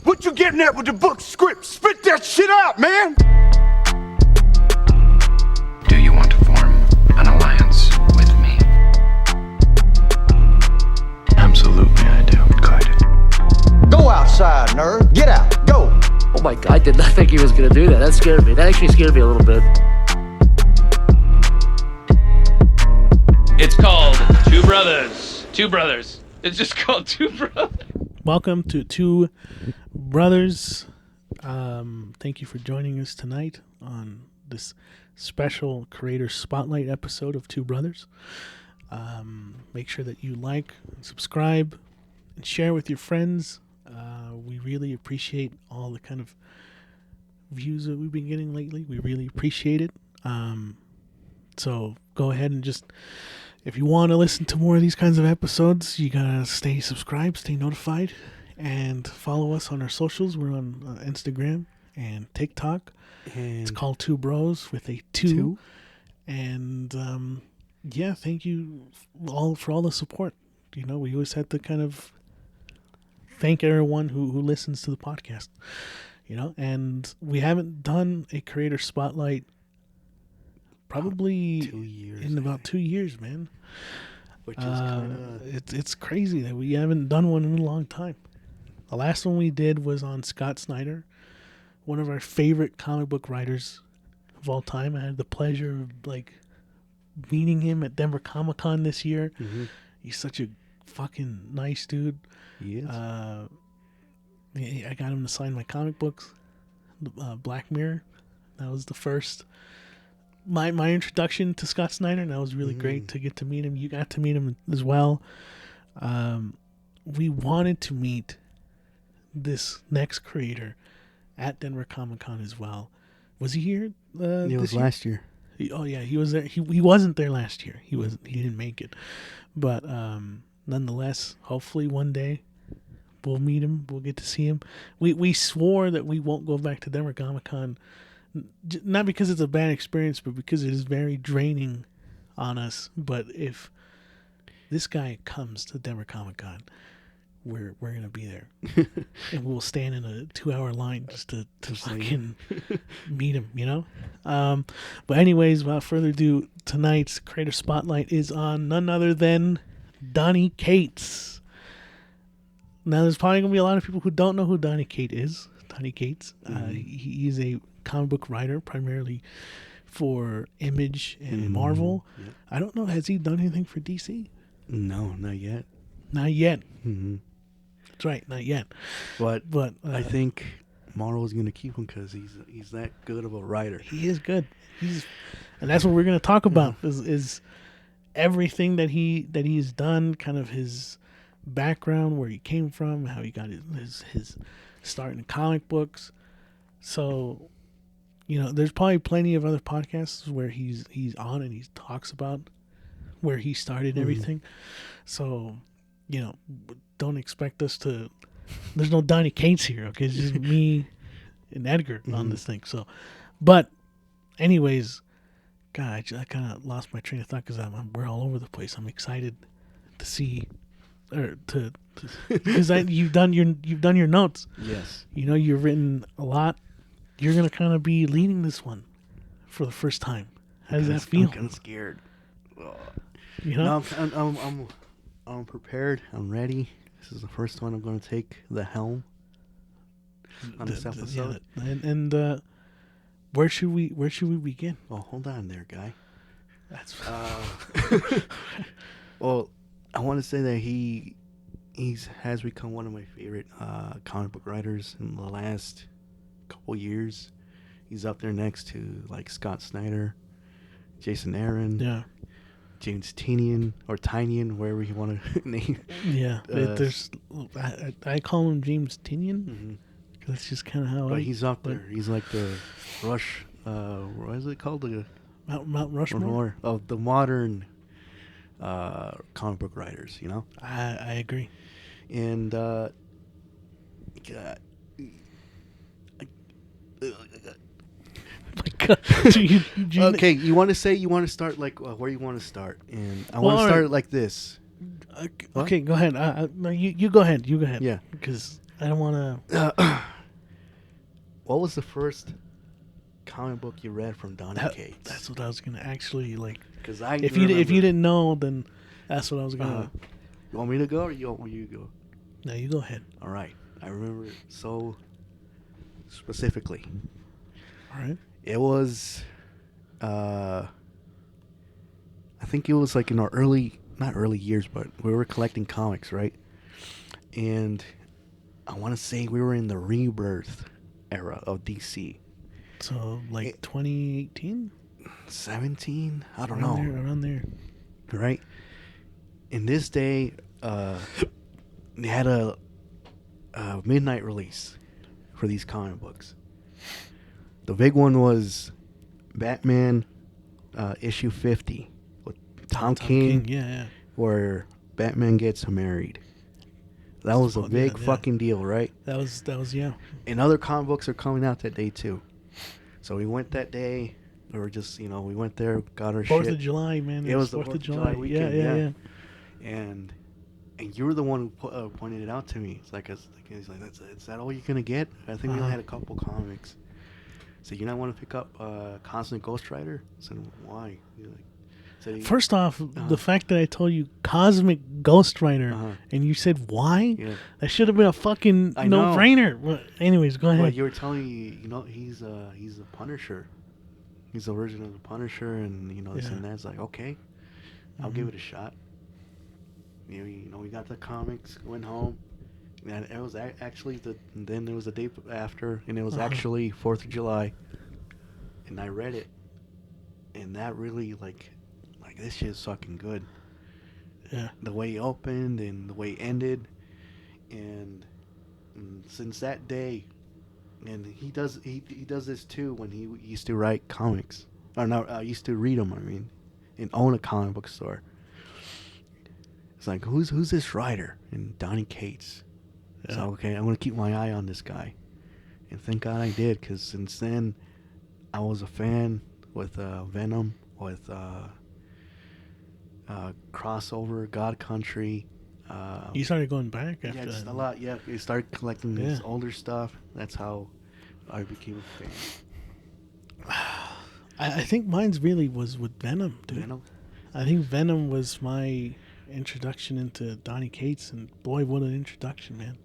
What you getting at with the book script? Spit that shit out, man! Do you want to form an alliance with me? Absolutely, I do. Good. Go outside, nerd. Get out. Go. Oh my God, I did not think he was going to do that. That scared me. That actually scared me a little bit. It's called Two Brothers. Two Brothers. It's just called Two Brothers. Welcome to Two Brothers. Thank you for joining us tonight on this special Creator Spotlight episode of Two Brothers. Make sure that you like, and subscribe, and share with your friends. We really appreciate all the kind of views that we've been getting lately. We really appreciate it. So go ahead and just, if you want to listen to more of these kinds of episodes, you gotta stay subscribed, stay notified, and follow us on our socials. We're on Instagram and TikTok. And it's called Two Bros with a two. And yeah, thank you all for all the support. You know, we always have to kind of thank everyone who listens to the podcast. You know, and we haven't done a Creator Spotlight probably 2 years. In about 2 years, man. Which is kind of... It's crazy that we haven't done one in a long time. The last one we did was on Scott Snyder, one of our favorite comic book writers of all time. I had the pleasure of meeting him at Denver Comic-Con this year. Mm-hmm. He's such a fucking nice dude. He is. I got him to sign my comic books, Black Mirror. That was the first... My introduction to Scott Snyder, and that was really great to get to meet him. You got to meet him as well. We wanted to meet this next creator at Denver Comic-Con as well. Was he here? It was last year. Oh yeah, he was there. He wasn't there last year. He didn't make it. But nonetheless, hopefully one day we'll meet him. We'll get to see him. We swore that we won't go back to Denver Comic-Con. Not because it's a bad experience, but because it is very draining on us. But if this guy comes to Denver Comic-Con, we're gonna be there, and we'll stand in a 2-hour line just to fucking meet him, you know. But anyways, without further ado, tonight's Creator Spotlight is on none other than Donny Cates. Now, there's probably gonna be a lot of people who don't know who Donny Cates is. Donny Cates, he's a comic book writer primarily for Image and Marvel. Yep. I don't know, has he done anything for DC? No, not yet. Not yet. Mm-hmm. That's right, not yet. But I think Marvel is going to keep him because he's that good of a writer. He is good. And that's what we're going to talk about is everything that he's done, kind of his background, where he came from, how he got his start in comic books. So, you know, there's probably plenty of other podcasts where he's on and he talks about where he started everything. So, you know, don't expect us to... There's no Donny Cates here, okay? It's just me and Edgar on this thing. So, but anyways, God, I kind of lost my train of thought because we're all over the place. I'm excited to see... because you've done your notes. Yes. You know, you've written a lot. You're gonna kind of be leading this one for the first time. How does that feel? I'm kind of scared. You know, no, I'm prepared. I'm ready. This is the first one I'm going to take the helm on this episode. And where should we begin? Oh, hold on there, guy. That's well. I want to say that he has become one of my favorite comic book writers in the last couple years. He's up there next to Scott Snyder, Jason Aaron, James Tynion or Tynion, wherever you want to name. Yeah, there's I call him James Tynion because that's just kind of how. But he's up there. He's like the Rush. What is it called? The Mount Rushmore of the modern comic book writers, you know. I agree. And my God. Okay, you want to start where you want to start, and I want to start like this. Okay, go ahead. No, you go ahead. You go ahead. Yeah, because I don't want to. What was the first comic book you read from Donny Cates? That's what I was gonna actually like. Because I If you didn't know, then that's what I was gonna. You want me to go or you want you to go? No, you go ahead. All right. I remember it so specifically. All right. It was, I think it was like in our not early years, but we were collecting comics, right? And I want to say we were in the rebirth era of DC. So like 2018, 17? I don't around know. there, around there. Right? In this day, they had a midnight release for these comic books. The big one was Batman issue 50 with Tom King, yeah. where Batman gets married. That was a big fucking deal, right? That was yeah. And other comic books are coming out that day too. So we went that day. We were just, we went there, got our 4th shit. of July, man. It was the 4th of July weekend. Yeah. And you were the one who pointed it out to me. It's like, he's like, is that all you're gonna get? I think we only had a couple comics. So you not want to pick up Constant Ghost Rider? I said, why? First off, the fact that I told you Cosmic Ghost Rider, and you said why? Yeah. That should have been a fucking no-brainer. Well, anyways, go ahead. Well, you were telling me, he's a Punisher. He's the version of the Punisher, and this and that. It's like, okay, I'll give it a shot. We got the comics, went home, and it was actually then there was a day after, and it was actually 4th of July, and I read it, and that really like this shit is fucking good. Yeah. The way it opened and the way it ended, and since that day, and he does this too when he used to write comics, or no, used to read them. I mean, and own a comic book store. It's like, who's this writer? And Donny Cates. Yeah. So, okay, I'm going to keep my eye on this guy. And thank God I did, because since then, I was a fan with Venom, with Crossover, God Country. You started going back after just that. A lot, yeah. You started collecting his older stuff. That's how I became a fan. I think mine's really was with Venom, dude. Venom? I think Venom was my introduction into Donny Cates, and boy, what an introduction, man.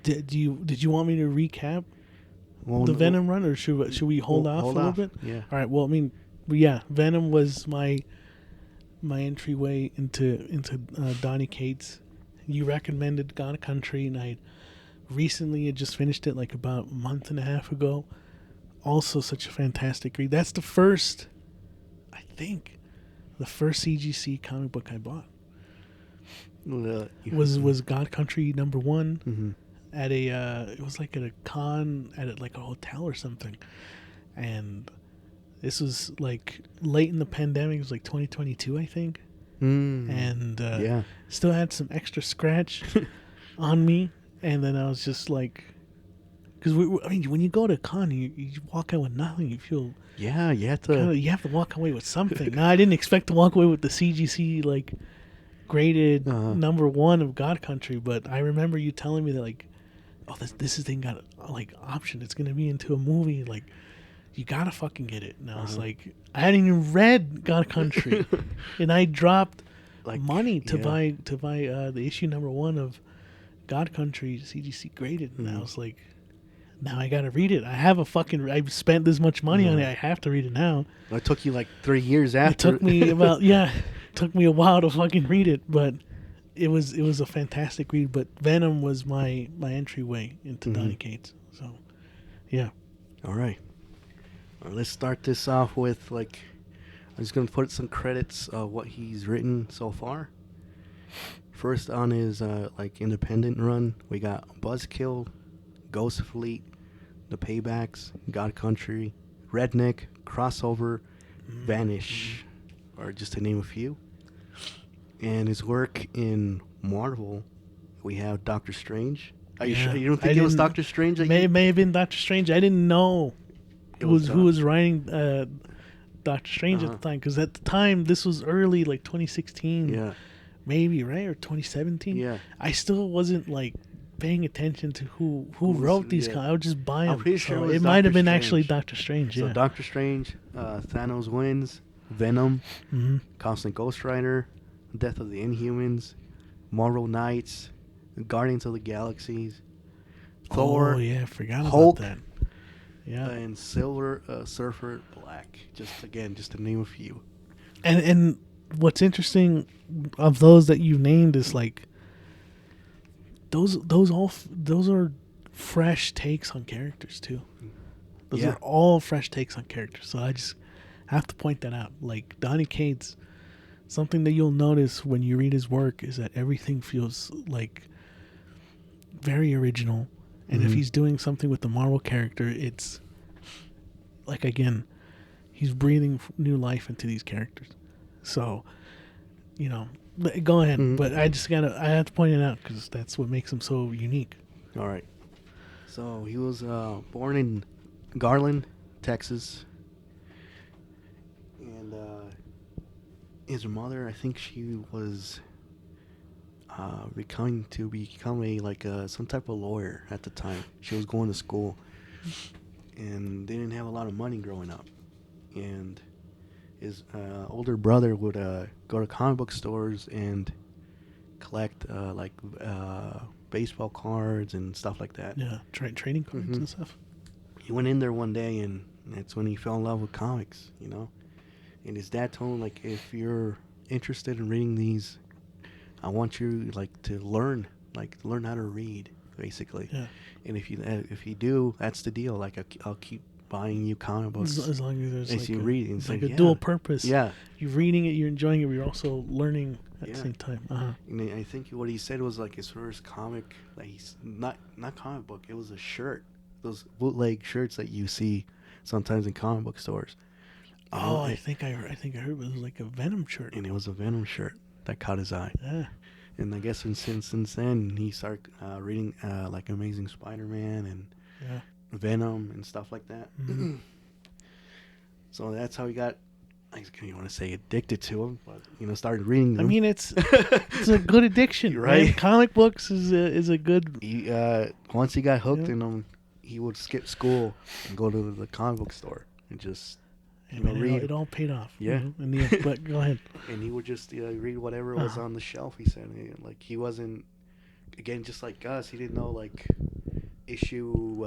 Did you want me to recap the Venom run, or should we hold off a little bit? Yeah. All right. Well, I mean, Venom was my entryway into Donny Cates. You recommended God Country, and I recently had just finished it like about a month and a half ago. Also, such a fantastic read. That's the first CGC comic book I bought. Was God Country number 1 at it was like at a con at like a hotel or something, and this was like late in the pandemic. It was like 2022, I think, and still had some extra scratch on me, and then I was just like, because when you go to a con, you walk out with nothing. You feel you have to walk away with something. Now, I didn't expect to walk away with the CGC like graded number 1 of God Country, but I remember you telling me that like, oh, this thing got like option. It's gonna be into a movie. Like, you gotta fucking get it. And I was like, I hadn't even read God Country, and I dropped like money to buy the issue number 1 of God Country CGC graded, and I was like, now I gotta read it. I've spent this much money on it. I have to read it now. Well, it took you like 3 years after. It took me took me a while to fucking read it, but it was a fantastic read. But Venom was my entryway into Donny Cates. So, yeah. All right. Well, let's start this off with I'm just gonna put some credits of what he's written so far. First on his independent run, we got Buzzkil, Ghost Fleet, The Paybacks, God Country, Redneck, Crossover, Vanish, or just to name a few. And his work in Marvel, we have Doctor Strange. Are you sure? You don't think it was Doctor Strange? May have been Doctor Strange. I didn't know who was writing Doctor Strange at the time, because at the time this was early, like 2016. Yeah. Maybe, right? Or 2017. Yeah. I still wasn't like paying attention to who wrote these. yeah. I would just buy them. I'm pretty sure So it was it might have Doctor been actually Strange. Doctor Strange. So Yeah. Doctor Strange, Thanos Wins, Venom, Mm-hmm. Constant Ghost Rider, Death of the Inhumans, Mortal Knights, Guardians of the Galaxies, Thor, Oh yeah, I forgot Hulk, about that. Yeah. and Silver Surfer Black. Just to name a few. And what's interesting of those that you named is like those are fresh takes on characters too. Those Yeah. are all fresh takes on characters. So I just have to point that out. Like Donny Cates, something that you'll notice when you read his work is that everything feels like very original. And if he's doing something with the Marvel character, it's like, again, he's breathing new life into these characters. So, go ahead. But I have to point it out because that's what makes him so unique. All right. So he was born in Garland, Texas, and his mother, I think she was become some type of lawyer at the time. She was going to school, and they didn't have a lot of money growing up, and his older brother would go to comic book stores and collect baseball cards and stuff like that. Yeah, trading cards and stuff. He went in there one day, and that's when he fell in love with comics, And his dad told him, like, if you're interested in reading these, I want you, to learn how to read, basically. Yeah. And if you do, that's the deal. Like, I'll keep buying you comic books As long as there's as you read. And it's it's like a yeah. dual purpose. Yeah. You're reading it, you're enjoying it, but you're also learning at the Yeah. same time. Uh-huh. And I think what he said was, like, his first comic, like, he's not comic book, it was a shirt. Those bootleg shirts that you see sometimes in comic book stores. Oh, I think I heard it was like a Venom shirt. And it was a Venom shirt that caught his eye. Yeah. And I guess since then, he started reading like Amazing Spider-Man and Yeah. Venom and stuff like that. Mm-hmm. So that's how he got, I don't want to say addicted to him, but, started reading them. I mean, it's a good addiction, right? Right. Comic books is a good. He, once he got hooked Yeah. in them, he would skip school and go to the comic book store and just And it all paid off. Yeah. In the end. But go ahead. and he would just read whatever was on the shelf. He said, like, he wasn't, again, just like us. He didn't know, like, issue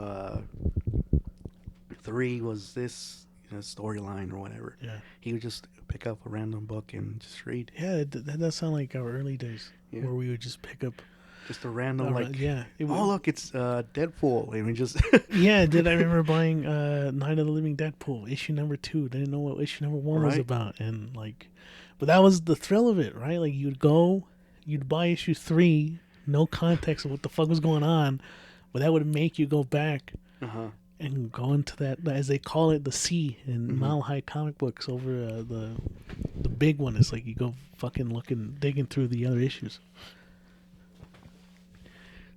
3 was this storyline or whatever. Yeah. He would just pick up a random book and just read. Yeah, that does sound like our early days, Yeah. where we would just pick up. Just a random, like, yeah. oh, look, it's Deadpool. And we just... Yeah, I remember buying Night of the Living Deadpool, issue number 2. Didn't know what issue number 1 was Right. about. And, like, but that was the thrill of it, right? Like, you'd buy issue 3, no context of what the fuck was going on, but that would make you go back Uh-huh. and go into that, as they call it, the C in Mile High comic books over the big one. It's like you go fucking digging through the other issues.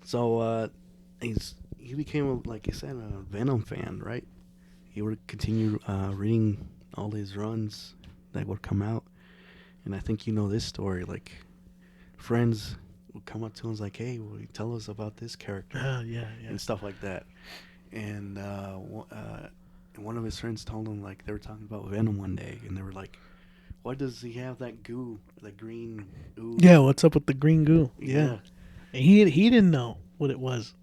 So he became, like you said, a Venom fan, right? He would continue reading all his runs that would come out. And I think you know this story. Like, friends would come up to him and like, hey, will you tell us about this character? Yeah. And stuff like that. And one of his friends told him, like, they were talking about Venom one day, and they were like, why does he have that goo, that green ooze? Yeah, what's up with the green goo? Yeah. And he didn't know what it was.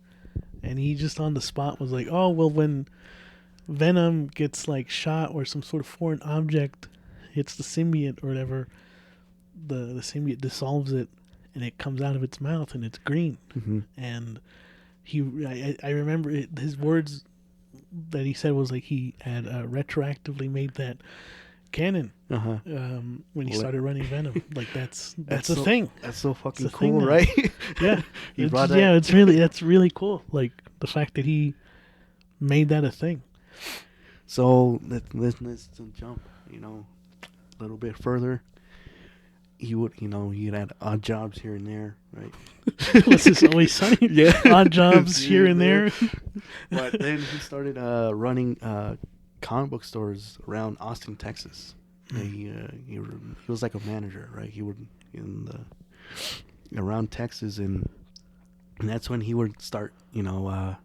And he just on the spot was like, oh, well, when Venom gets, like, shot or some sort of foreign object hits the symbiote or whatever, the symbiote dissolves it, and it comes out of its mouth, and it's green. Mm-hmm. And I remember his words that he said was like he had retroactively made that canon Uh-huh. when he started running Venom. Like that's a so, thing. That's so fucking It's a thing cool, now. right? Yeah, He brought that. that's really cool. Like the fact that he made that a thing. So let's jump, a little bit further. He would, he'd had odd jobs here and there, right? Was this Always Sunny? Yeah. Odd jobs here and there. But then he started running comic book stores around Austin, Texas. He was like a manager, right? He would around Texas, and And that's when he would start, how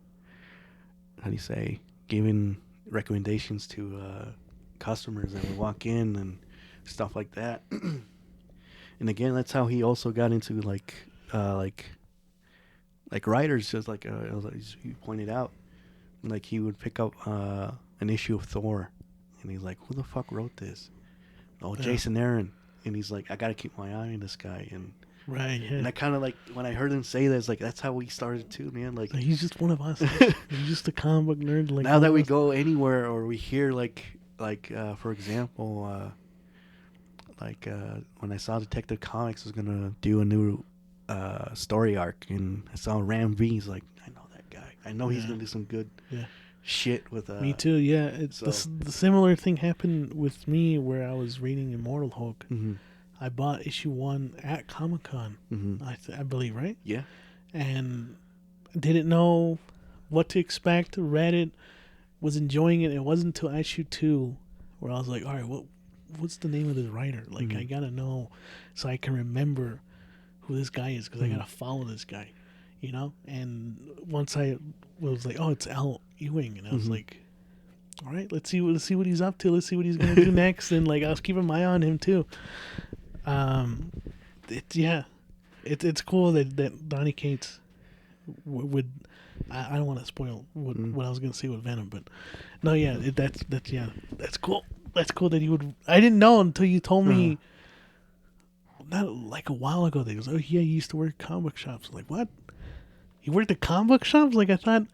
do you say, giving recommendations to customers that would walk in and stuff like that. And again, that's how he also got into like writers, just like you pointed out. Like he would pick up an issue of Thor, and he's like, "Who the fuck wrote this?" Oh, Jason Aaron. And he's like, "I gotta keep my eye on this guy." And Right, yeah. and I kind of like when I heard him say that, it's like that's how we started too, man. Like He's just one of us. He's just a comic book nerd. Like now that we go anywhere or we hear like for example, when I saw Detective Comics was gonna do a new story arc, and I saw Ram V, he's like, I know that guy. I know he's gonna do some good shit with. Me too. Yeah, it's the similar thing happened with me where I was reading Immortal Hulk. Mm-hmm. I bought issue 1 at Comic-Con, I believe, right? Yeah. And didn't know what to expect. Read it, was enjoying it. It wasn't until issue 2 where I was like, all right, what's the name of this writer? Like, I gotta know so I can remember who this guy is, because I gotta follow this guy, And once I was like, oh, it's Al Ewing, and I was like, all right, let's see what he's up to. Let's see what he's gonna do next. And like, I was keeping my eye on him too. It's cool that Donny Cates would. I don't want to spoil what I was gonna say with Venom, but no, yeah, that's cool. That's cool that he would. I didn't know until you told me. Not like a while ago. They goes, oh yeah, he used to work at comic book shops. I'm like, what? He worked at comic book shops? Like I thought.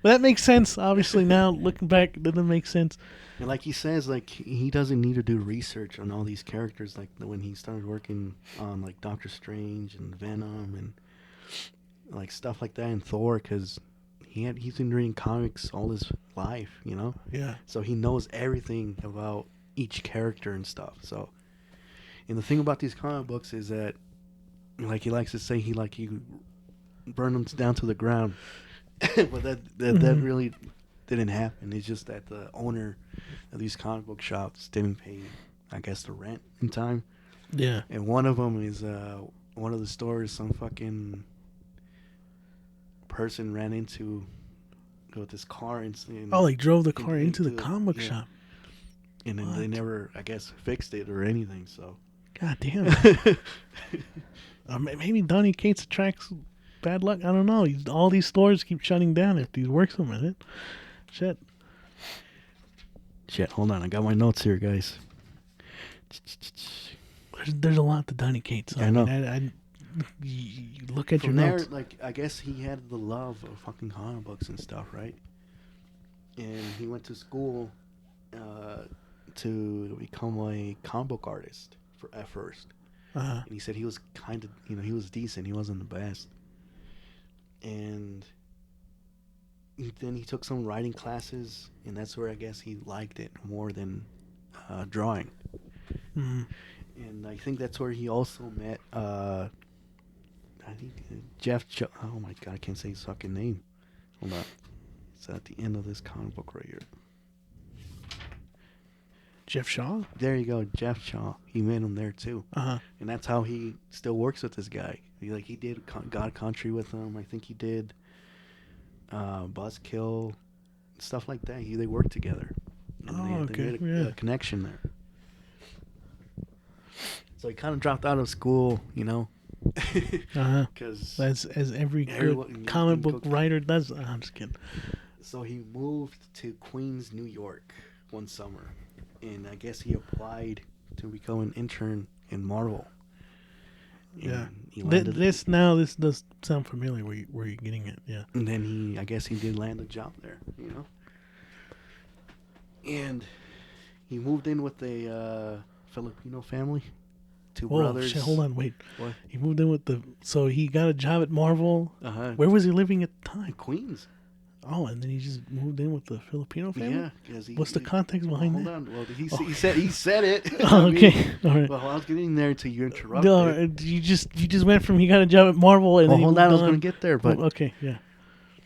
But that makes sense. Obviously, now looking back, it doesn't make sense. And like he says, like he doesn't need to do research on all these characters. Like when he started working on like Doctor Strange and Venom and like stuff like that, and Thor, because he's been reading comics all his life, Yeah. So he knows everything about each character and stuff. So, and the thing about these comic books is that, like he likes to say, he burned them down to the ground. But that really didn't happen. It's just that the owner of these comic book shops didn't pay, I guess, the rent in time. Yeah. And one of them is one of the stores, some fucking person ran into with this car and like drove the car into the comic shop. And then they never, I guess, fixed it or anything. So, God damn. Maybe Donny Cates attracts bad luck. I don't know. All these stores keep shutting down if he works them in it. Shit. Hold on. I got my notes here, guys. There's a lot to Donny Cates. I know. You look at From your there, notes. like, I guess he had the love of fucking comic books and stuff, right? And he went to school to become a comic book artist at first. Uh-huh. And he said he was kind of, he was decent. He wasn't the best. And then he took some writing classes, and that's where I guess he liked it more than drawing. Mm-hmm. And I think that's where he also met I think Jeff. Oh my god, I can't say his fucking name. Hold on, it's at the end of this comic book right here. Jeff Shaw? There you go, Jeff Shaw. He met him there too. Uh-huh. And that's how he still works with this guy. He did God Country with him. I think he did Buzzkil, stuff like that. They worked together. And they made a connection there. So he kind of dropped out of school, Uh-huh. Because as every good comic book writer does. I'm just kidding. So he moved to Queens, New York one summer. And I guess he applied to become an intern in Marvel. Yeah. He landed, this does sound familiar where you're getting it. Yeah. And then I guess he did land a job there, And he moved in with a Filipino family. Two brothers. Shit, hold on, wait. What? He moved in with so he got a job at Marvel. Uh-huh. Where was he living at the time? Queens. Oh, and then he just moved in with the Filipino family? Yeah. What's the context behind that? Hold on. Well, he said it. Oh, okay. All right. Well, I was getting there until you interrupted. No, you just went from he got a job at Marvel and then hold on, I was going to get there, but okay, yeah.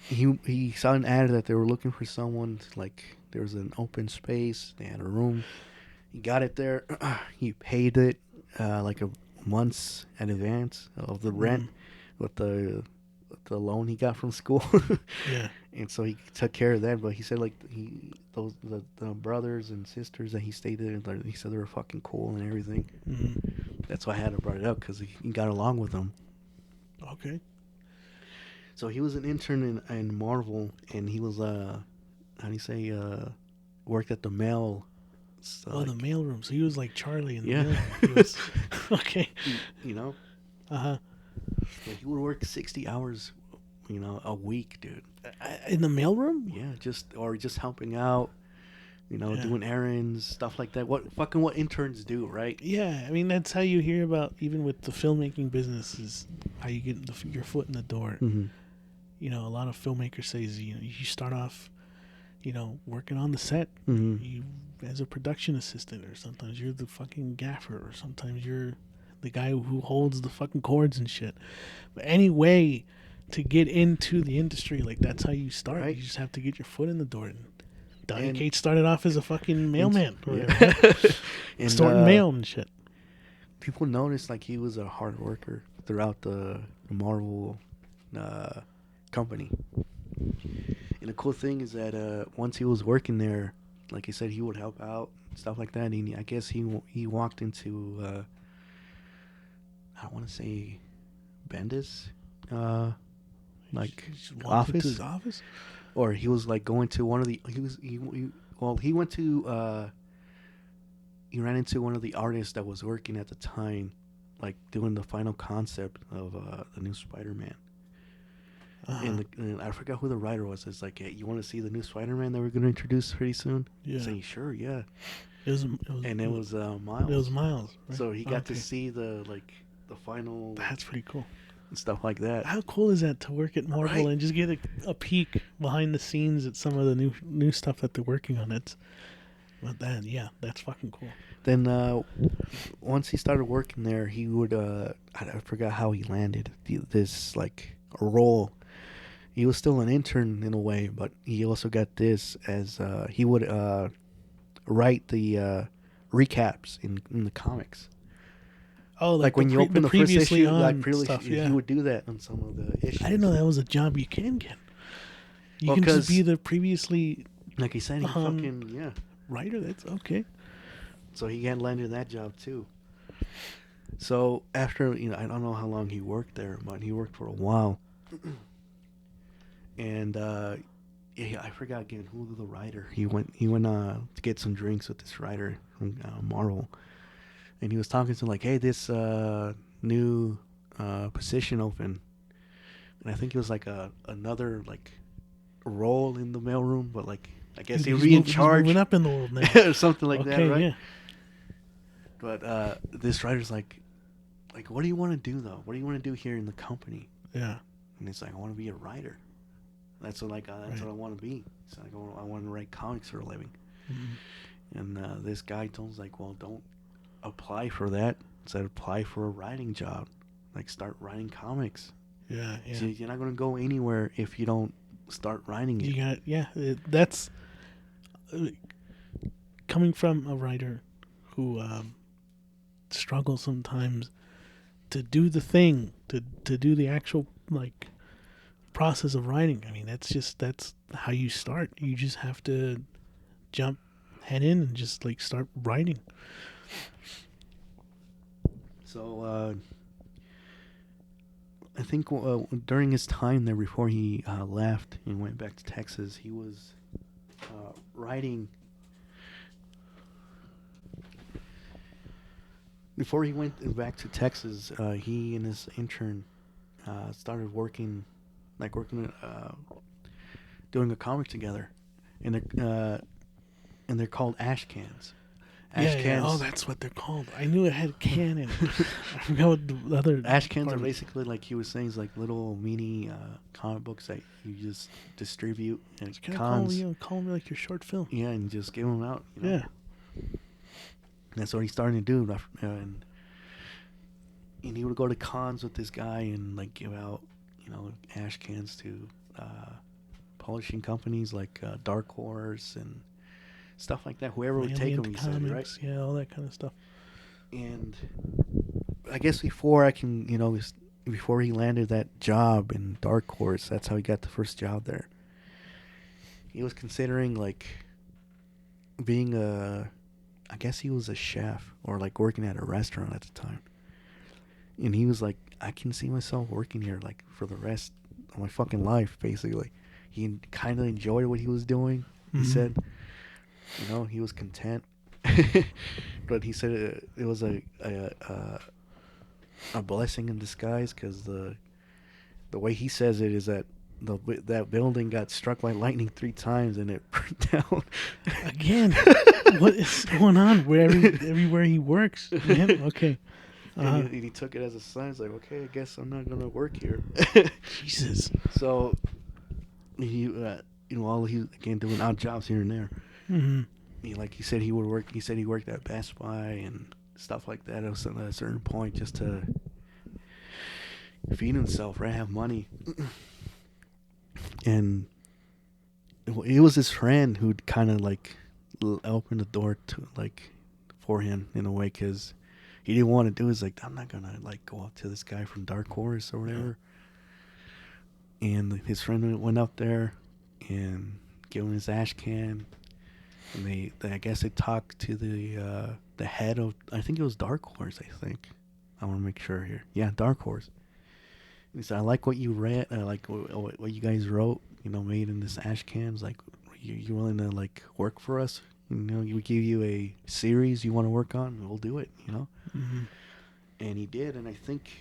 He saw an ad that they were looking for someone, there was an open space, they had a room. He got it there. He paid it like a month's in advance of the rent with the the loan he got from school. Yeah. And so he took care of that. But he said like the brothers and sisters that he stayed with, like, he said they were fucking cool and everything. Mm-hmm. That's why I had to brought it up, because he got along with them. Okay. So he was an intern in Marvel, and he was how do you say worked at the mail. Oh, the mailroom. So he was like Charlie in the Yeah. mail. He was, okay. You know. Uh-huh. Yeah, he would work 60 hours, a week, dude. In the mailroom? Yeah, just helping out, Yeah. doing errands, stuff like that. What interns do, right? Yeah, I mean, that's how you hear about, even with the filmmaking business, is how you get your foot in the door. Mm-hmm. A lot of filmmakers say, you start off, working on the set. Mm-hmm. You as a production assistant, or sometimes you're the fucking gaffer, or sometimes you're the guy who holds the fucking cords and shit. But any way to get into the industry, like, that's how you start. Right. You just have to get your foot in the door. And Donny And- Cates started off as a fucking mailman, or Yeah. whatever, And, sorting mail and shit. people noticed like he was a hard worker throughout the Marvel company. And the cool thing is that once he was working there, like I said, he would help out, stuff like that. And I guess he walked into I don't want to say Bendis, like He just walked into office, his office. or he was like going to one of the he went to he ran into one of the artists that was working at the time, like doing the final concept of the new Spider-Man. Uh-huh. And I forgot who the writer was. It's like, hey, you want to see the new Spider-Man that we're going to introduce pretty soon? Yeah. Saying, sure, yeah. It was Miles. It was Miles. Right? So he got to Okay. see the final That's pretty cool. and stuff like that. How cool is that to work at Marvel Right. and just get a peek behind the scenes at some of the new stuff that they're working on? That's fucking cool. Then once he started working there, he would I forgot how he landed this like a role. He was still an intern in a way, but he also got this as he would write the recaps in the comics. Oh, Like when you open the first previously issue, on like stuff. he Yeah. would do that on some of the issues. I didn't know that was a job you can get. You Well, can just 'cause- be the previously Like he said, he fucking yeah. writer. That's okay. So he had landed that job too. So after I don't know how long he worked there, but he worked for a while. And yeah, I forgot again who the writer. He went to get some drinks with this writer from Marvel, and he was talking to him like, hey, this new position open, and I think it was like another like role in the mailroom, but like I guess he'd be in charge. Moving up in the world now. or something like that, Okay, right? yeah. But this writer's like, what do you want to do though? What do you want to do here in the company? Yeah. And he's like, I want to be a writer. That's what what I want to be. He's like, I want to write comics for a living. Mm-hmm. And this guy told us like, well, don't apply for that. Instead, apply for a writing job. Like, start writing comics. Yeah. So you're not going to go anywhere if you don't start writing it. That's coming from a writer who struggles sometimes to do the thing, to do the actual like process of writing. I mean, that's how you start. You just have to jump head in and just like start writing. So I think during his time there, before he left and went back to Texas, he was writing. Before he went back to Texas, he and his intern started working, doing a comic together, and they're called ash cans. Ash cans. Oh, that's what they're called. I knew it had can in it. I forgot what the other. Ash cans part are of it. basically, like he was saying, is like little mini comic books that you just distribute and Kind cons. of call me like your short film. Yeah, and just give them out. You know? Yeah. That's what he's starting to do. And he would go to cons with this guy and like give out, ash cans to publishing companies like Dark Horse and stuff like that. Whoever would take Valiant them, he said, right? Comics, yeah, all that kind of stuff. And I guess before I can, before he landed that job in Dark Horse, that's how he got the first job there. He was considering like being I guess he was a chef or like working at a restaurant at the time. And he was like, I can see myself working here like for the rest of my fucking life, basically. He kind of enjoyed what he was doing. He said, you know, he was content. But he said it was a blessing in disguise, because the way he says it is that that building got struck by lightning 3 times and it burned down. Again, what is going on? Everywhere he works, man. Okay. And he took it as a sign. He's like, okay, I guess I'm not gonna work here. Jesus. So he, you know, all he again doing odd jobs here and there. Mm-hmm. Like he said, he would work. He said he worked at Best Buy and stuff like that at a certain point, just to feed himself, right? Have money. And it was his friend who'd kind of like opened the door to like for him in a way, because he didn't want to do it. He's like, I'm not gonna like go up to this guy from Dark Horse or whatever. And his friend went up there and gave him his ash can. And they I guess they talked to the head of, I think it was Dark Horse. I think I want to make sure here. Yeah, Dark Horse. And he said, I like what you read. I like what you guys wrote. You know, made in this ash cans. Like, you willing to like work for us? You know, we give you a series you want to work on, we'll do it. You know. Mm-hmm. And he did, and I think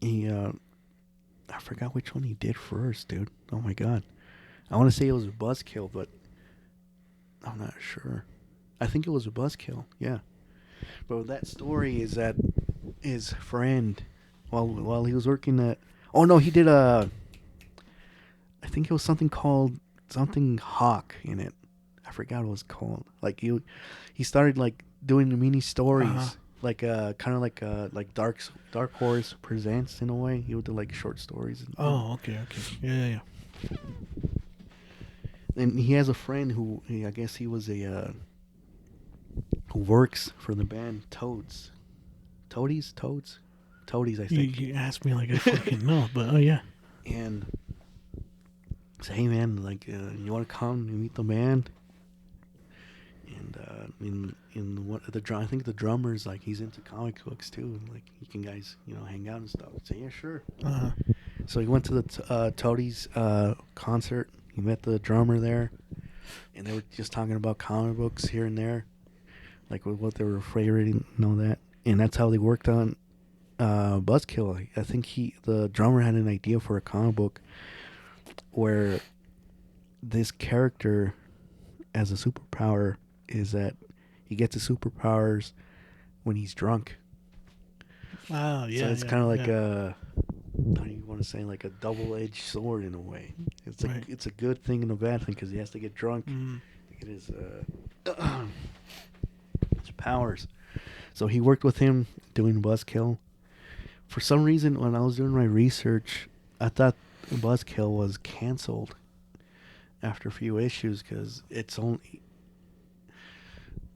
he I forgot which one he did first, dude. Oh my god. I want to say it was a Buzzkil, but I'm not sure. I think it was a Buzzkil, yeah. But that story is that his friend, while he was working at, oh no, he did I think it was something called something Hawk in it. I forgot what it was called. Like he started like doing the mini stories, like kind of like Dark Horse Presents in a way. He would do like short stories. Okay. Yeah. And he has a friend who, I guess he was who works for the band Toads, I think. You asked me like I fucking know, but oh yeah. And say, hey man, like you want to come and meet the band? And in what I think the drummer's like, he's into comic books too, and like you can guys, you know, hang out and stuff. I'd say, yeah, sure. So he went to the Toadies concert. He met the drummer there, and they were just talking about comic books here and there, like what they were afraid of, know that. And that's how they worked on Buzzkil. I think the drummer had an idea for a comic book where this character as a superpower is that he gets his superpowers when he's drunk. Oh yeah. So it's kind of like a, how do you want to say, like a double-edged sword in a way. It's Right. it's a good thing and a bad thing, because he has to get drunk to get his powers. So he worked with him doing Buzzkil. For some reason, when I was doing my research, I thought Buzzkil was canceled after a few issues, because it's only,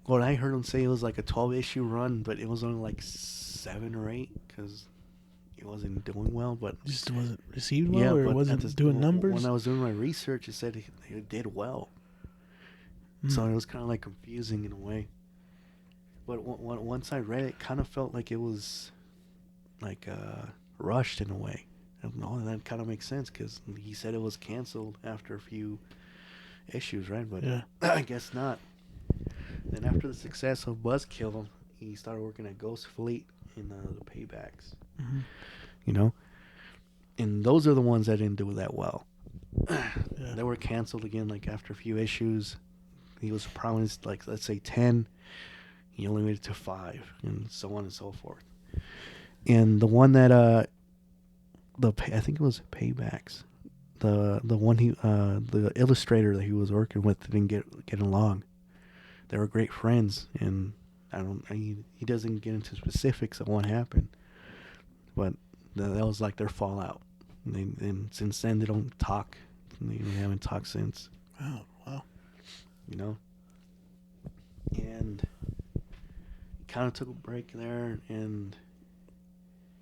what I heard him say, it was like a 12-issue run, but it was only like 7 or 8, because it wasn't doing well. But just wasn't received well, or wasn't doing numbers. When I was doing my research, it said it did well. So it was kind of like confusing in a way. But once I read it, kind of felt like it was like rushed in a way. And that kind of makes sense, because he said it was canceled after a few issues, right? But yeah. I guess not. Then after the success of Buzzkil, he started working at Ghost Fleet in the Paybacks. Mm-hmm. You know? And those are the ones that didn't do that well. Yeah. They were canceled again, like after a few issues. He was promised, like, let's say 10. He only made it to 5, and so on and so forth. And the one that, I think it was Paybacks. The one the illustrator that he was working with didn't get along. They were great friends, and he doesn't get into specifics of what happened, but that was like their fallout. And since then they don't talk. They haven't talked since. Wow. You know. And he kind of took a break there, and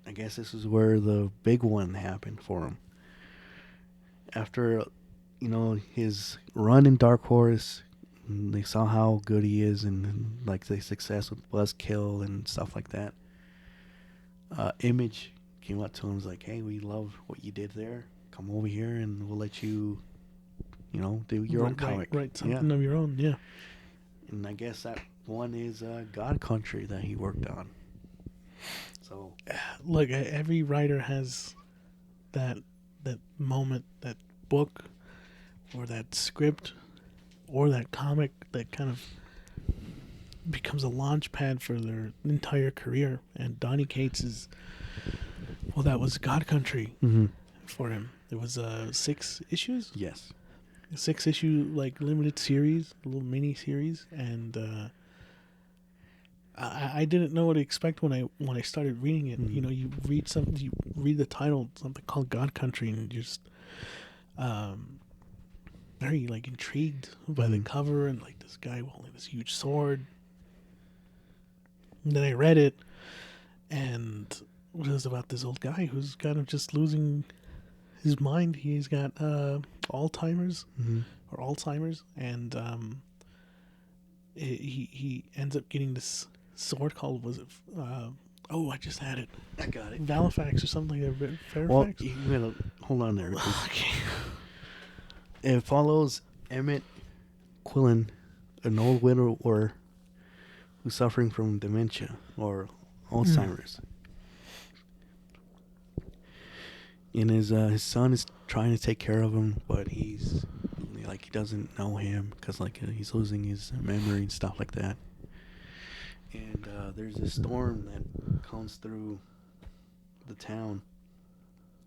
I guess this is where the big one happened for him. After, his run in Dark Horse, they saw how good he is and like the success with Buzzkil and stuff like that. Image came up to him and was like, hey, we love what you did there. Come over here and we'll let you, do your own comic. Write something of your own, yeah. And I guess that one is God Country that he worked on. So, look, every writer has that moment, that book, or that script, or that comic that kind of becomes a launch pad for their entire career. And Donny Cates that was God Country for him. It was 6 issues. yes. A 6-issue limited series, a little mini series, and I didn't know what to expect when I started reading it. Mm-hmm. You read the title, something called God Country, and you're just very intrigued by the cover and this guy holding this huge sword. And then I read it, and it was about this old guy who's kind of just losing his mind. He's got Alzheimer's, and he ends up getting this sword called, I just had it. I got it. Valifax or something like that. Fairfax? Well, you gotta hold on there. Okay. It follows Emmett Quillen, an old widower who's suffering from dementia or Alzheimer's. And his son is trying to take care of him, but he's he doesn't know him because he's losing his memory and stuff like that. And there's a storm that comes through the town,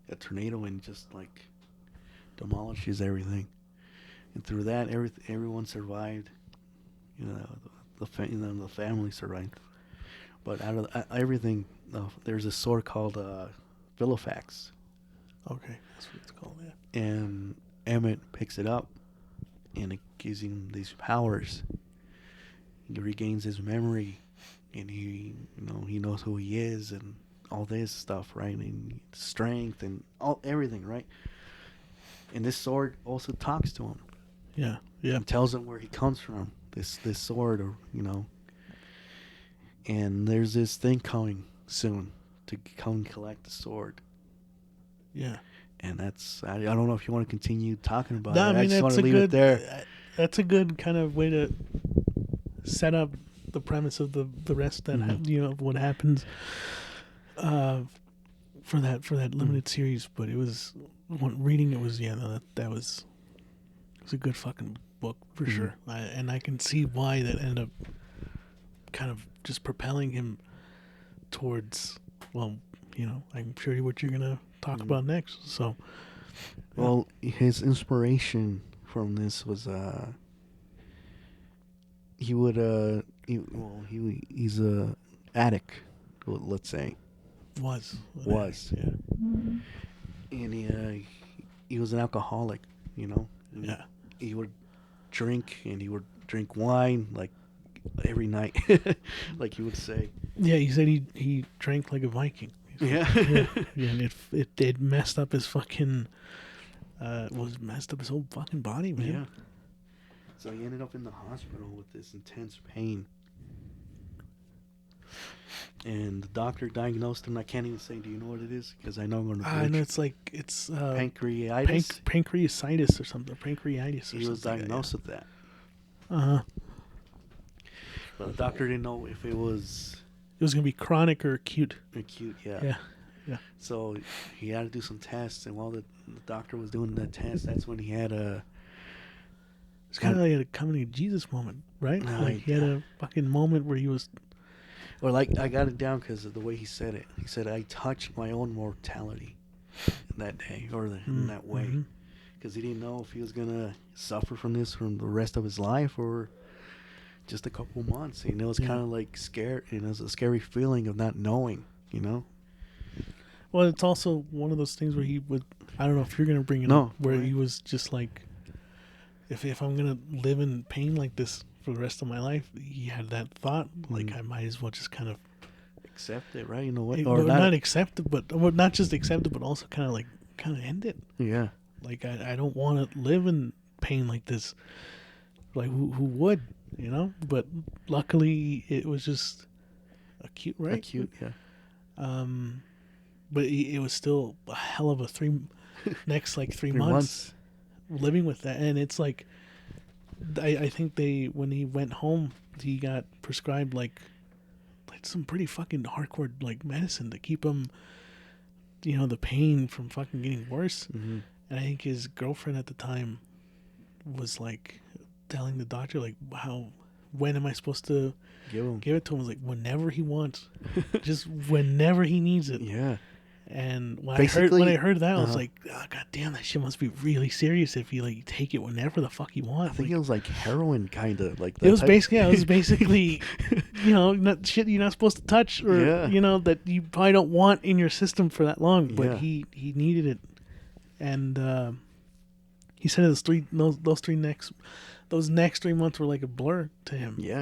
a tornado, and just demolishes everything. And through that, everyone survived. The family survived. But out of everything, there's a sword called Vilifax. Okay, that's what it's called, yeah. And Emmett picks it up, and it gives him these powers. He regains his memory, and he knows who he is, and all this stuff, right? And strength and everything, right? And this sword also talks to him. Yeah, yeah. And tells him where he comes from. This sword, And there's this thing coming soon to come collect the sword. Yeah. And that's, I don't know if you want to continue talking about No, it. I mean, just want that's to a leave good. it there. That's a good kind of way to set up the premise of the rest that what happens for that limited series. But it was reading it was that was a good fucking book for sure. And I can see why that ended up kind of just propelling him towards I'm sure what you're gonna talk about next. So, well, his inspiration from this was he's a addict, let's say. Was Yeah. And he was an alcoholic, Yeah. He would drink, and he would drink wine every night, like he would say. Yeah, he said he drank like a Viking. Yeah. Yeah, and it messed up his fucking messed up his whole fucking body, man. Yeah. So he ended up in the hospital with this intense pain. And the doctor diagnosed him. I can't even say, do you know what it is? Because I know I'm going to I know it's pancreatitis. Pancreatitis or something. Pancreatitis or He was something. diagnosed with that. Uh-huh. But the doctor didn't know if it was going to be chronic or acute. acute. Yeah. Yeah. So he had to do some tests, and while the doctor was doing the test, that's when he had a... It's kind of like a coming to Jesus moment, right? He had a fucking moment where he was... Or I got it down because of the way he said it. He said, I touched my own mortality that day, or in that way. Because he didn't know if he was going to suffer from this for the rest of his life or just a couple months. It was kind of scared. It was a scary feeling of not knowing, Well, it's also one of those things where he would... I don't know if you're going to bring it up, where he was just like, if I'm going to live in pain like this for the rest of my life, he had that thought, I might as well just kind of accept it, right? You know what? Or not accept it, but or not just accept it, but also kind of end it. Yeah. Like I don't want to live in pain like this. Like who would, you know? But luckily it was just acute, right? Acute, yeah. But it was still a hell of a next 3 months living with that, and it's like I think when he went home, he got prescribed like some pretty fucking hardcore like medicine to keep him, you know, the pain from fucking getting worse. Mm-hmm. And I think his girlfriend at the time was like telling the doctor like, when am I supposed to give it to him? I was like, whenever he wants, just whenever he needs it. Yeah. And when Basically, I heard that, I was like, oh, God damn, that shit must be really serious if you like take it whenever the fuck you want. I think it was like heroin, kind of like. It was basically, you know, not shit you're not supposed to touch, or you know that you probably don't want in your system for that long. But he needed it, and he said those next 3 months were like a blur to him. Yeah,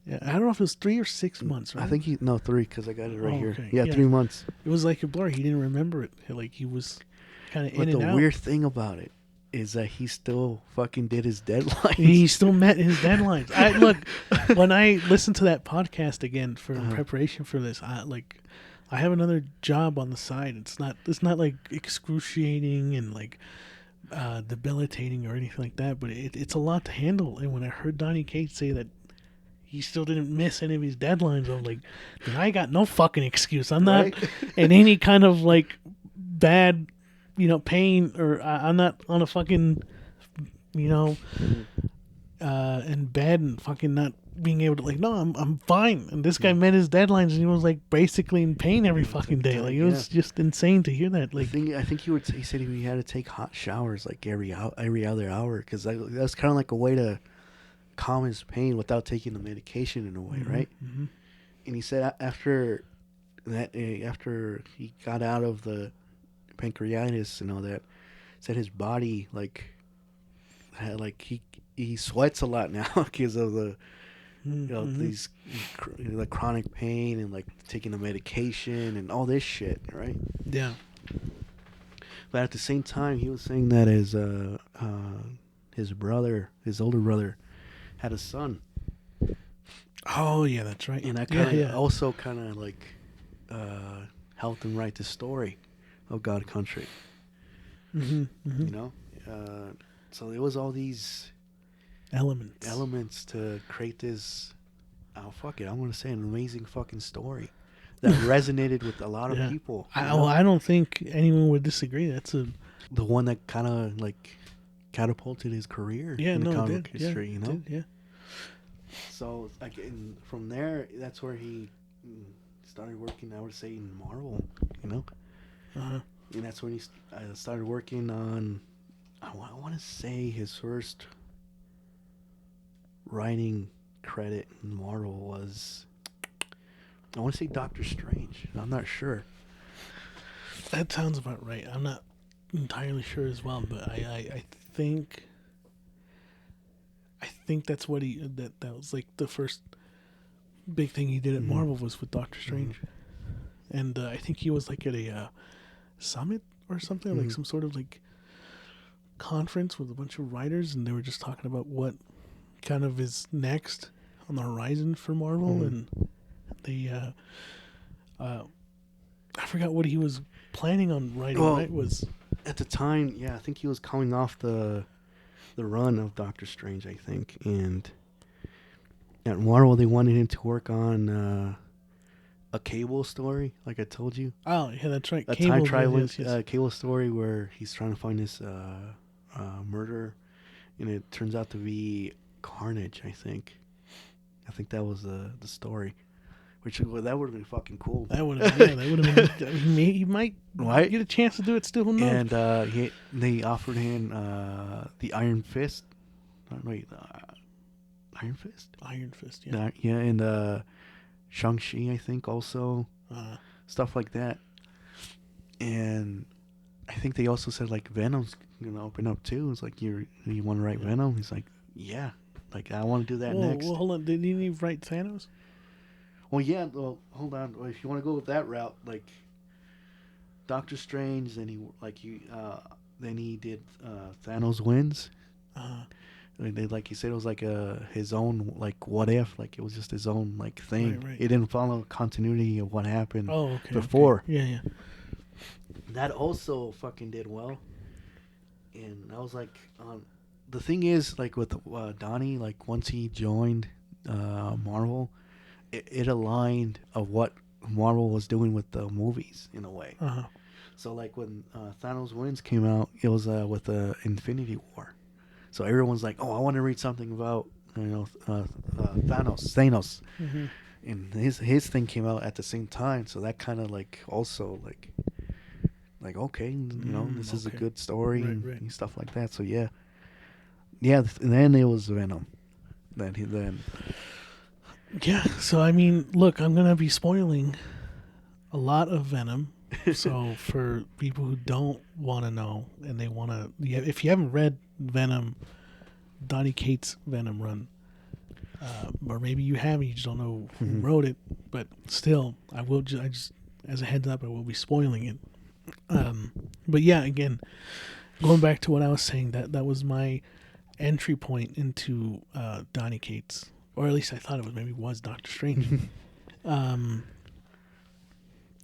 Yeah, I don't know if it was 3 or 6 months, right? I think 3 because I got it right here. Okay. Yeah, 3 months. It was like a blur. He didn't remember it. Like he was kind of in and out. But the weird thing about it is that he still fucking did his deadlines. He still met his deadlines. Look, when I listened to that podcast again for preparation for this, I have another job on the side. It's not like excruciating and like debilitating or anything like that, but it's a lot to handle. And when I heard Donny Cates say that he still didn't miss any of his deadlines, I was like, then I got no fucking excuse. I'm not in any kind of like bad, you know, pain, or I'm not on a fucking, you know, in bed and fucking not being able to, like, no, I'm fine. And this guy met his deadlines and he was like basically in pain every fucking day. Like it was just insane to hear that. Like I think he said he had to take hot showers like every other hour, because that's kind of like a way to calm his pain without taking the medication in a way, right? Mm-hmm. And he said after he got out of the pancreatitis and all that, said his body he sweats a lot now because of the these chronic pain and like taking the medication and all this shit, right? Yeah. But at the same time, he was saying that his older brother, had a son. Oh yeah, that's right. And that also kind of like helped him write the story of God Country. Mm-hmm, mm-hmm. You know, so there was all these elements to create this. Oh fuck it, I'm gonna say an amazing fucking story that resonated with a lot of people. I don't think anyone would disagree. That's the one that kind of like catapulted his career in the comic history. You know, yeah. So like from there, that's where he started working. I would say in Marvel, you know, and that's when he started working on. I want to say his first writing credit in Marvel was, I want to say Doctor Strange. I'm not sure. That sounds about right. I'm not entirely sure as well, but I think that's what that was like the first big thing he did at Marvel was with Doctor Strange. And I think he was like at a summit or something, like some sort of like conference with a bunch of writers, and they were just talking about what kind of is next on the horizon for Marvel, and they I forgot what he was planning on writing. Well, right? Was at the time, I think he was coming off the run of Doctor Strange, I think, and at Marvel they wanted him to work on a Cable story, like I told you. Oh yeah, that's right. A Cable, time travel yes. Cable story where he's trying to find this murderer, and it turns out to be Carnage. I think that was the story. Which that would have been fucking cool. That would have been. He might get a chance to do it still. Who knows? And they offered him the Iron Fist. Iron Fist. Iron Fist. Yeah. And Shang-Chi, I think, also stuff like that. And I think they also said like Venom's gonna open up too. It's like you want to write Venom? He's like, yeah. Like I want to do that next. Well, hold on. Didn't he write Thanos? Well, yeah. Well, hold on. Well, if you want to go with that route, like Doctor Strange, then he did Thanos Wins. Like you said, it was like his own like what if, like it was just his own like thing. Right. It didn't follow continuity of what happened Okay. before. Yeah. That also fucking did well. And I was like, the thing is, like with Donnie, like once he joined Marvel, it aligned of what Marvel was doing with the movies in a way. So like when Thanos Wins came out, it was with the Infinity War. So everyone's like, oh, I want to read something about Thanos. Mm-hmm. And his thing came out at the same time, so that kind of like also like okay, this is a good story and stuff like that. So yeah. And then it was Venom. Yeah. So I mean, look, I'm gonna be spoiling a lot of Venom. So for people who don't want to know and they want to, if you haven't read Venom, Donny Cates' Venom run, or maybe you have, you just don't know who wrote it, but still, I just as a heads up, I will be spoiling it. But yeah, again, going back to what I was saying, that was my entry point into Donny Cates, or at least I thought it was Doctor Strange.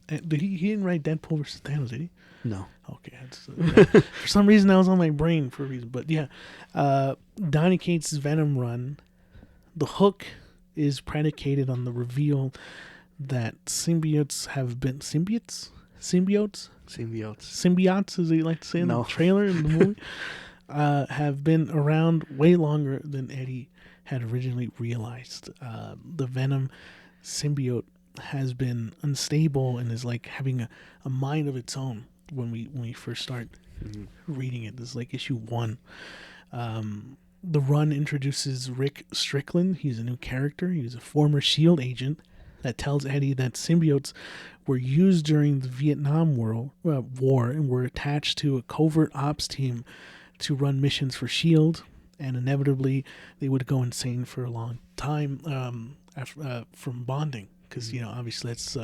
Did he didn't write Deadpool versus Thanos, did he? No. Okay. For some reason, that was on my brain for a reason. But yeah, Donny Cates' Venom run, the hook is predicated on the reveal that symbiotes, as they like to say in the trailer in the movie, have been around way longer than Eddie had originally realized. The Venom symbiote has been unstable and is like having a mind of its own when we first start reading it. This is like issue 1. The run introduces Rick Strickland. He's a new character. He's a former SHIELD agent that tells Eddie that symbiotes were used during the Vietnam War and were attached to a covert ops team to run missions for SHIELD, and inevitably they would go insane for a long time from bonding. Because, obviously that's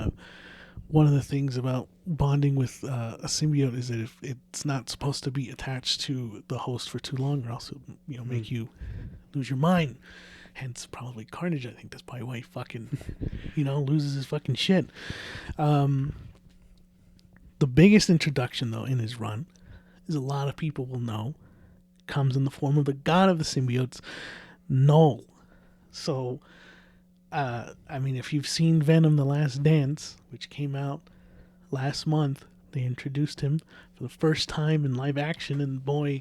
one of the things about bonding with a symbiote is that if it's not supposed to be attached to the host for too long, or else it'll make you lose your mind. Hence, probably Carnage. I think that's probably why he fucking, loses his fucking shit. The biggest introduction, though, in his run, is a lot of people will know, comes in the form of the god of the symbiotes, Null. So... if you've seen Venom: The Last Dance, which came out last month, they introduced him for the first time in live action, and boy,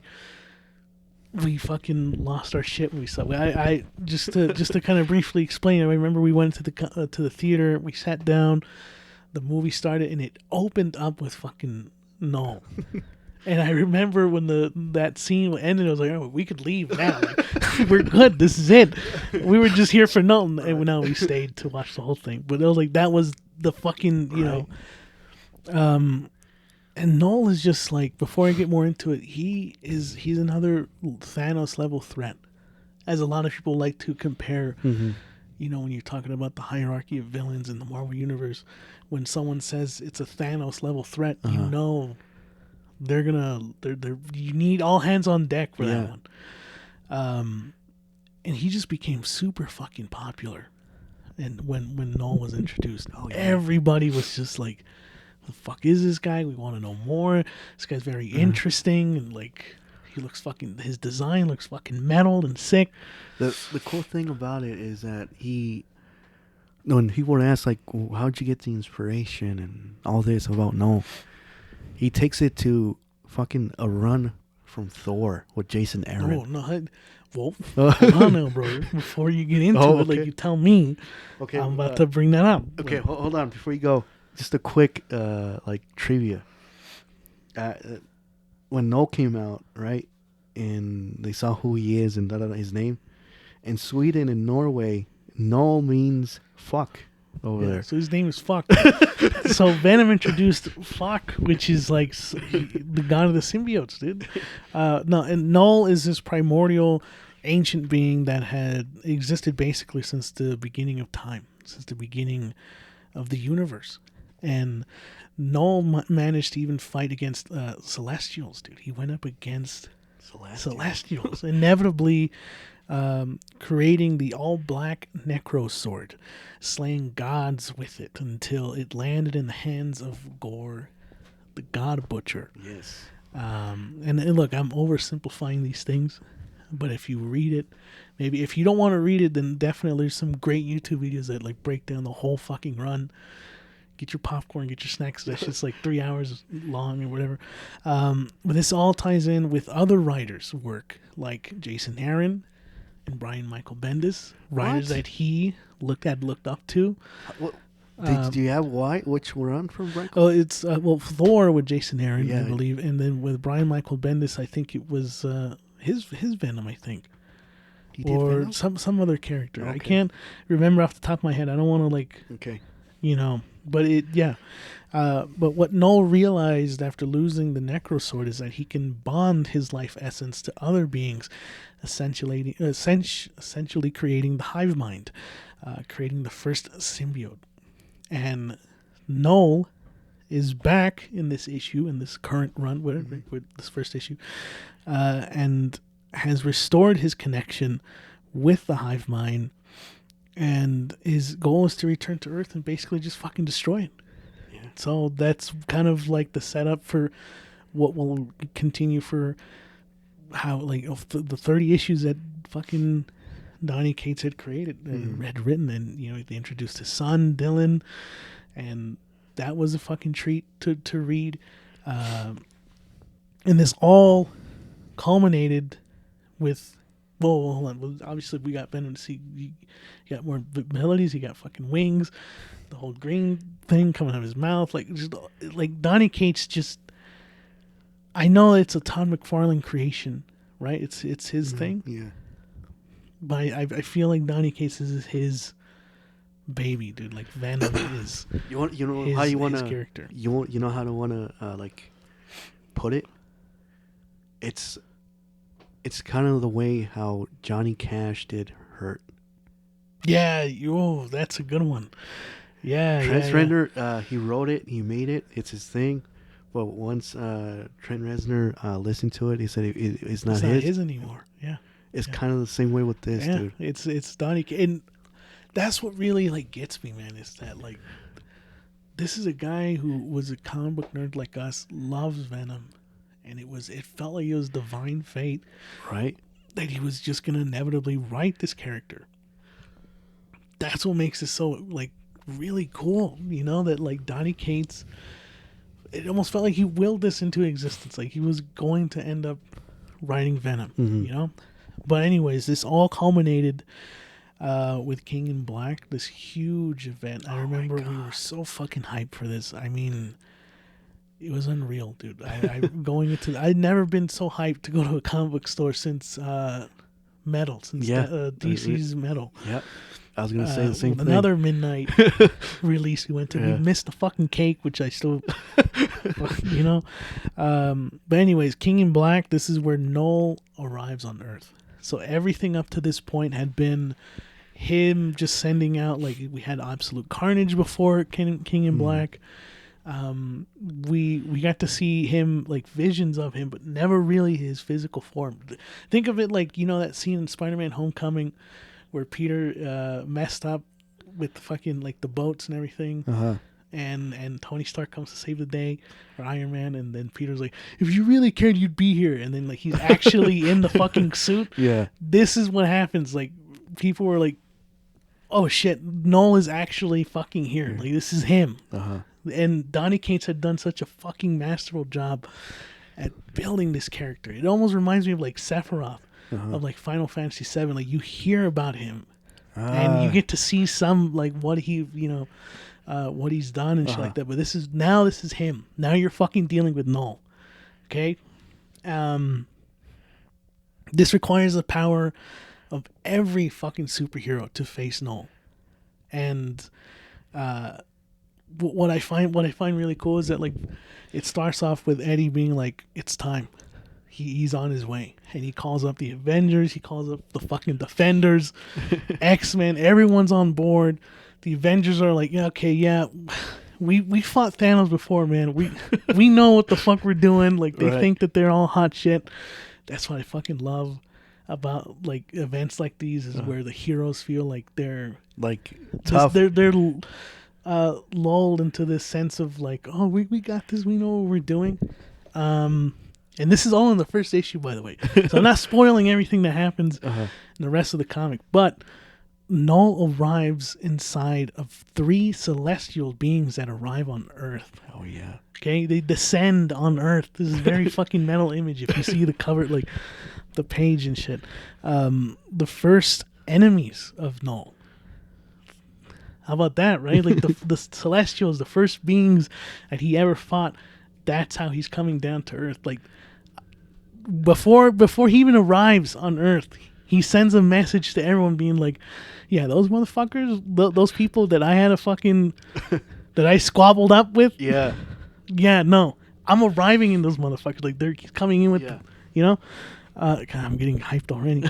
we fucking lost our shit when we saw it. I just to kind of briefly explain, I remember we went to the theater, we sat down, the movie started, and it opened up with fucking Null. And I remember when that scene ended, I was like, oh, we could leave now. Like, we're good. This is it. We were just here for nothing. And now we stayed to watch the whole thing. But it was like, that was the fucking, and Null is just like, before I get more into it, he's another Thanos level threat. As a lot of people like to compare, when you're talking about the hierarchy of villains in the Marvel Universe, when someone says it's a Thanos level threat, you need all hands on deck for that one. And he just became super fucking popular. And when Null was introduced, everybody was just like, the fuck is this guy? We want to know more. This guy's very interesting, and like he looks fucking, his design looks fucking metal and sick. The cool thing about it is that when people would ask like, how'd you get the inspiration and all this about Null, he takes it to fucking a run from Thor with Jason Aaron. Oh, no. Hold on now, bro. Before you get into it, like you tell me, I'm about to bring that up. Okay, hold on. Before you go, just a quick trivia. When Null came out, right, and they saw who he is and his name, in Sweden and Norway, Null means fuck. Over there. So his name is Fuck. So Venom introduced Fuck, which is like the god of the symbiotes, dude. And Null is this primordial ancient being that had existed basically since the beginning of time. since the beginning of the universe. And Null managed to even fight against Celestials, dude. He went up against Celestials, inevitably creating the all-black Necro Sword, slaying gods with it until it landed in the hands of Gore, the God Butcher. Yes. And look, I'm oversimplifying these things, but if you read it, maybe if you don't want to read it, then definitely there's some great YouTube videos that like break down the whole fucking run. Get your popcorn, get your snacks. That's just like 3 hours long or whatever. But this all ties in with other writers' work, like Jason Aaron and Brian Michael Bendis, writers that he looked up to. What? Do you have which run from Brian? Oh, it's Thor with Jason Aaron, Yeah. I believe, and then with Brian Michael Bendis, I think it was his Venom, I think, He did or Venom? some other character. I Okay. can't remember off the top of my head. I don't want to Okay. but but what Null realized after losing the Necro Sword is that he can bond his life essence to other beings, essentially creating the hive mind, creating the first symbiote. And Null is back in this issue, in this current run, whatever, with this first issue, and has restored his connection with the hive mind. And his goal is to return to Earth and basically just fucking destroy it. Yeah. So that's kind of like the setup for what will continue for how, like, of the 30 issues that fucking Donny Cates had created and had written. And, they introduced his son, Dylan, and that was a fucking treat to read. And this all culminated with... Well, hold on. Well, obviously, we got Venom to see. You got more abilities. He got fucking wings. The whole green thing coming out of his mouth. Like Donny Cates just... I know it's a Todd McFarlane creation, right? It's his thing. Yeah. But I feel like Donny Cates is his baby, dude. Like Venom is How you want his to character. You know how to want to like put it. It's kind of the way how Johnny Cash did Hurt. Yeah, that's a good one. Yeah, Trent he wrote it, he made it, it's his thing. But once Trent Reznor listened to it, he said it's not his anymore. Yeah, it's kind of the same way with this, dude. It's Donny, and that's what really like gets me, man. Is that like this is a guy who was a comic book nerd like us, loves Venom. And it felt like it was divine fate, right? That he was just gonna inevitably write this character. That's what makes it so like really cool, that like Donny Cates, it almost felt like he willed this into existence, like he was going to end up writing Venom, But anyways, this all culminated with King in Black, this huge event. I remember we were so fucking hyped for this. I mean, it was unreal, dude. I'd never been so hyped to go to a comic book store since Metal, since DC's Metal. Yep. I was going to say the same thing. Another midnight release we went to. We missed the fucking cake, which I still, But anyways, King in Black, this is where Null arrives on Earth. So everything up to this point had been him just sending out, like, we had Absolute Carnage before King in Black. We got to see him, like, visions of him, but never really his physical form. Think of it like, that scene in Spider-Man Homecoming where Peter messed up with the fucking, like, the boats and everything. And Tony Stark comes to save the day, or Iron Man, and then Peter's like, if you really cared, you'd be here. And then, like, he's actually in the fucking suit. Yeah. This is what happens. Like, people were like, oh shit, Null is actually fucking here. Like, this is him. And Donny Cates had done such a fucking masterful job at building this character. It almost reminds me of, like, Sephiroth of, like, Final Fantasy VII. Like, you hear about him, and you get to see some, like, what he, what he's done and shit like that. But this is him. Now you're fucking dealing with Null. Okay? This requires the power of every fucking superhero to face Null. And what I find really cool is that, like, it starts off with Eddie being like, it's time. He's on his way. And he calls up the Avengers. He calls up the fucking Defenders, X-Men. Everyone's on board the Avengers are like, yeah, okay, yeah. We fought Thanos before, man. We know what the fuck we're doing. Like, they think that they're all hot shit. That's what I fucking love about like events like these is where the heroes feel like they're like tough. They're lulled into this sense of like, oh, we got this. We know what we're doing. And this is all in the first issue, by the way. So I'm not spoiling everything that happens in the rest of the comic, but Null arrives inside of 3 celestial beings that arrive on Earth. Oh, yeah. Okay? They descend on Earth. This is a very fucking metal image if you see the cover, like, the page and shit. The first enemies of Null. How about that, right? Like, the Celestials, the first beings that he ever fought, that's how he's coming down to Earth. Like, before he even arrives on Earth, he sends a message to everyone being like, yeah, those motherfuckers, those people that I had a fucking, that I squabbled up with. Yeah. Yeah, no. I'm arriving in those motherfuckers. Like, they're coming in with, you know? God, I'm getting hyped already.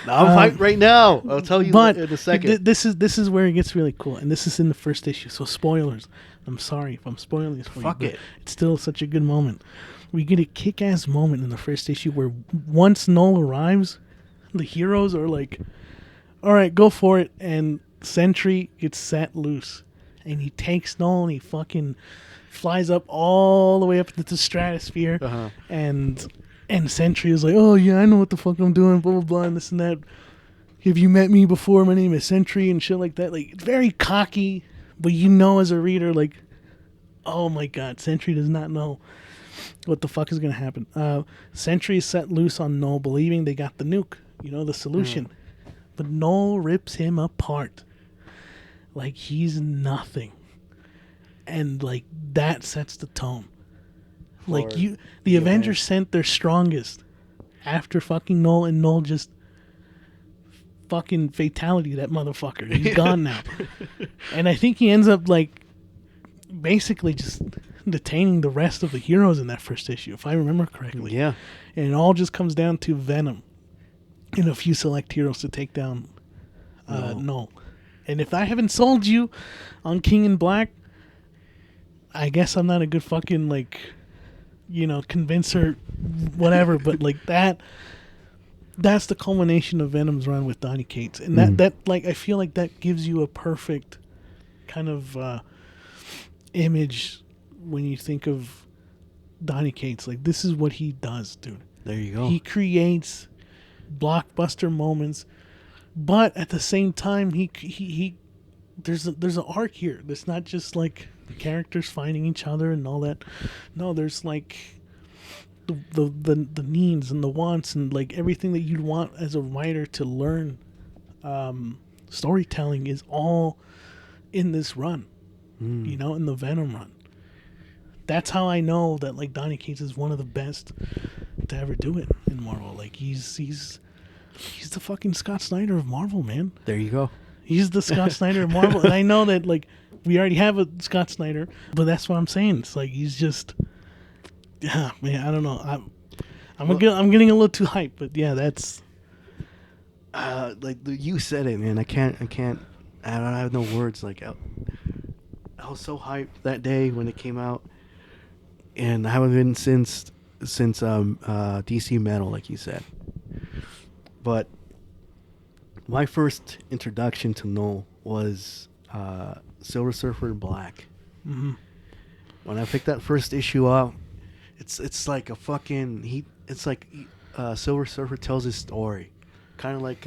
No, I'm hyped right now. I'll tell you in a second. This is where it gets really cool. And this is in the first issue. So, spoilers. I'm sorry if I'm spoiling this for you. Fuck it. It's still such a good moment. We get a kick-ass moment in the first issue where once Null arrives, the heroes are like, all right, go for it. And Sentry gets set loose. And he takes Null and he fucking flies up all the way up into the stratosphere. And Sentry is like, oh, yeah, I know what the fuck I'm doing, blah, blah, blah, and this and that. Have you met me before? My name is Sentry and shit like that. Like, it's very cocky, but you know as a reader, like, oh, my God, Sentry does not know what the fuck is going to happen. Sentry is set loose on Null, believing they got the nuke, you know, the solution. But Null rips him apart like he's nothing. And, like, that sets the tone. Like, the Avengers sent their strongest after fucking Null, and Null just fucking fatality that motherfucker. He's gone now. And I think he ends up, like, basically just detaining the rest of the heroes in that first issue, if I remember correctly. Yeah. And it all just comes down to Venom and a few select heroes to take down Null. And if I haven't sold you on King in Black, I guess I'm not a good fucking, like, you know, convincer, whatever. But, like, that's the culmination of Venom's run with Donny Cates. And that like, I feel like that gives you a perfect kind of image when you think of Donny Cates. Like, this is what he does, dude. There you go. He creates blockbuster moments, but at the same time, he there's an arc here. There's not just like the characters finding each other and all that. No, there's like the needs and the wants and like everything that you'd want as a writer to learn. Storytelling is all in this run, you know, in the Venom run. That's how I know that like Donny Cates is one of the best to ever do it in Marvel. Like he's the fucking Scott Snyder of Marvel, man. There you go. He's the Scott Snyder of Marvel, and I know that like we already have a Scott Snyder, but that's what I'm saying. It's like he's just, yeah, man. I don't know. I'm getting a little too hyped, but yeah, that's like you said it, man. I don't have no words. Like I was so hyped that day when it came out, and I haven't been since DC Metal, like you said. But my first introduction to Null was Silver Surfer Black. Mm-hmm. When I picked that first issue up, it's like a fucking Silver Surfer tells his story, kind of like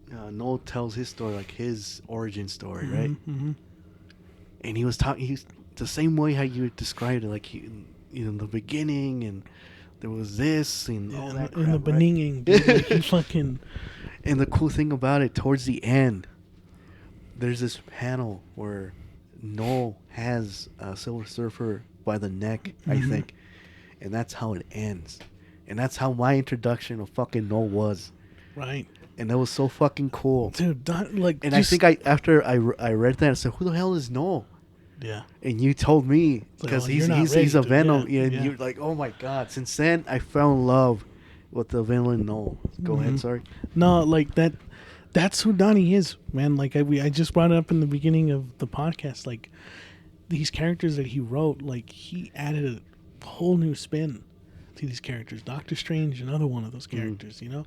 Null tells his story, like his origin story, right? Mm-hmm. And he was talking. He's the same way how you described it, like the beginning, and there was this and all that. In the crap, beginning, right? like, he fucking. And the cool thing about it, towards the end, there's this panel where Null has Silver Surfer by the neck, I think, and that's how it ends. And that's how my introduction of fucking Null was. Right. And that was so fucking cool, dude. And I think after I read that, I said, "Who the hell is Null?" Yeah. And you told me because he's a Venom. Yeah, and you're like, "Oh my god!" Since then, I fell in love with the villain Null. Go ahead, sorry. No, like that. That's who Donny is, man. Like I just brought it up in the beginning of the podcast. Like these characters that he wrote, like he added a whole new spin to these characters. Doctor Strange, another one of those characters. You know,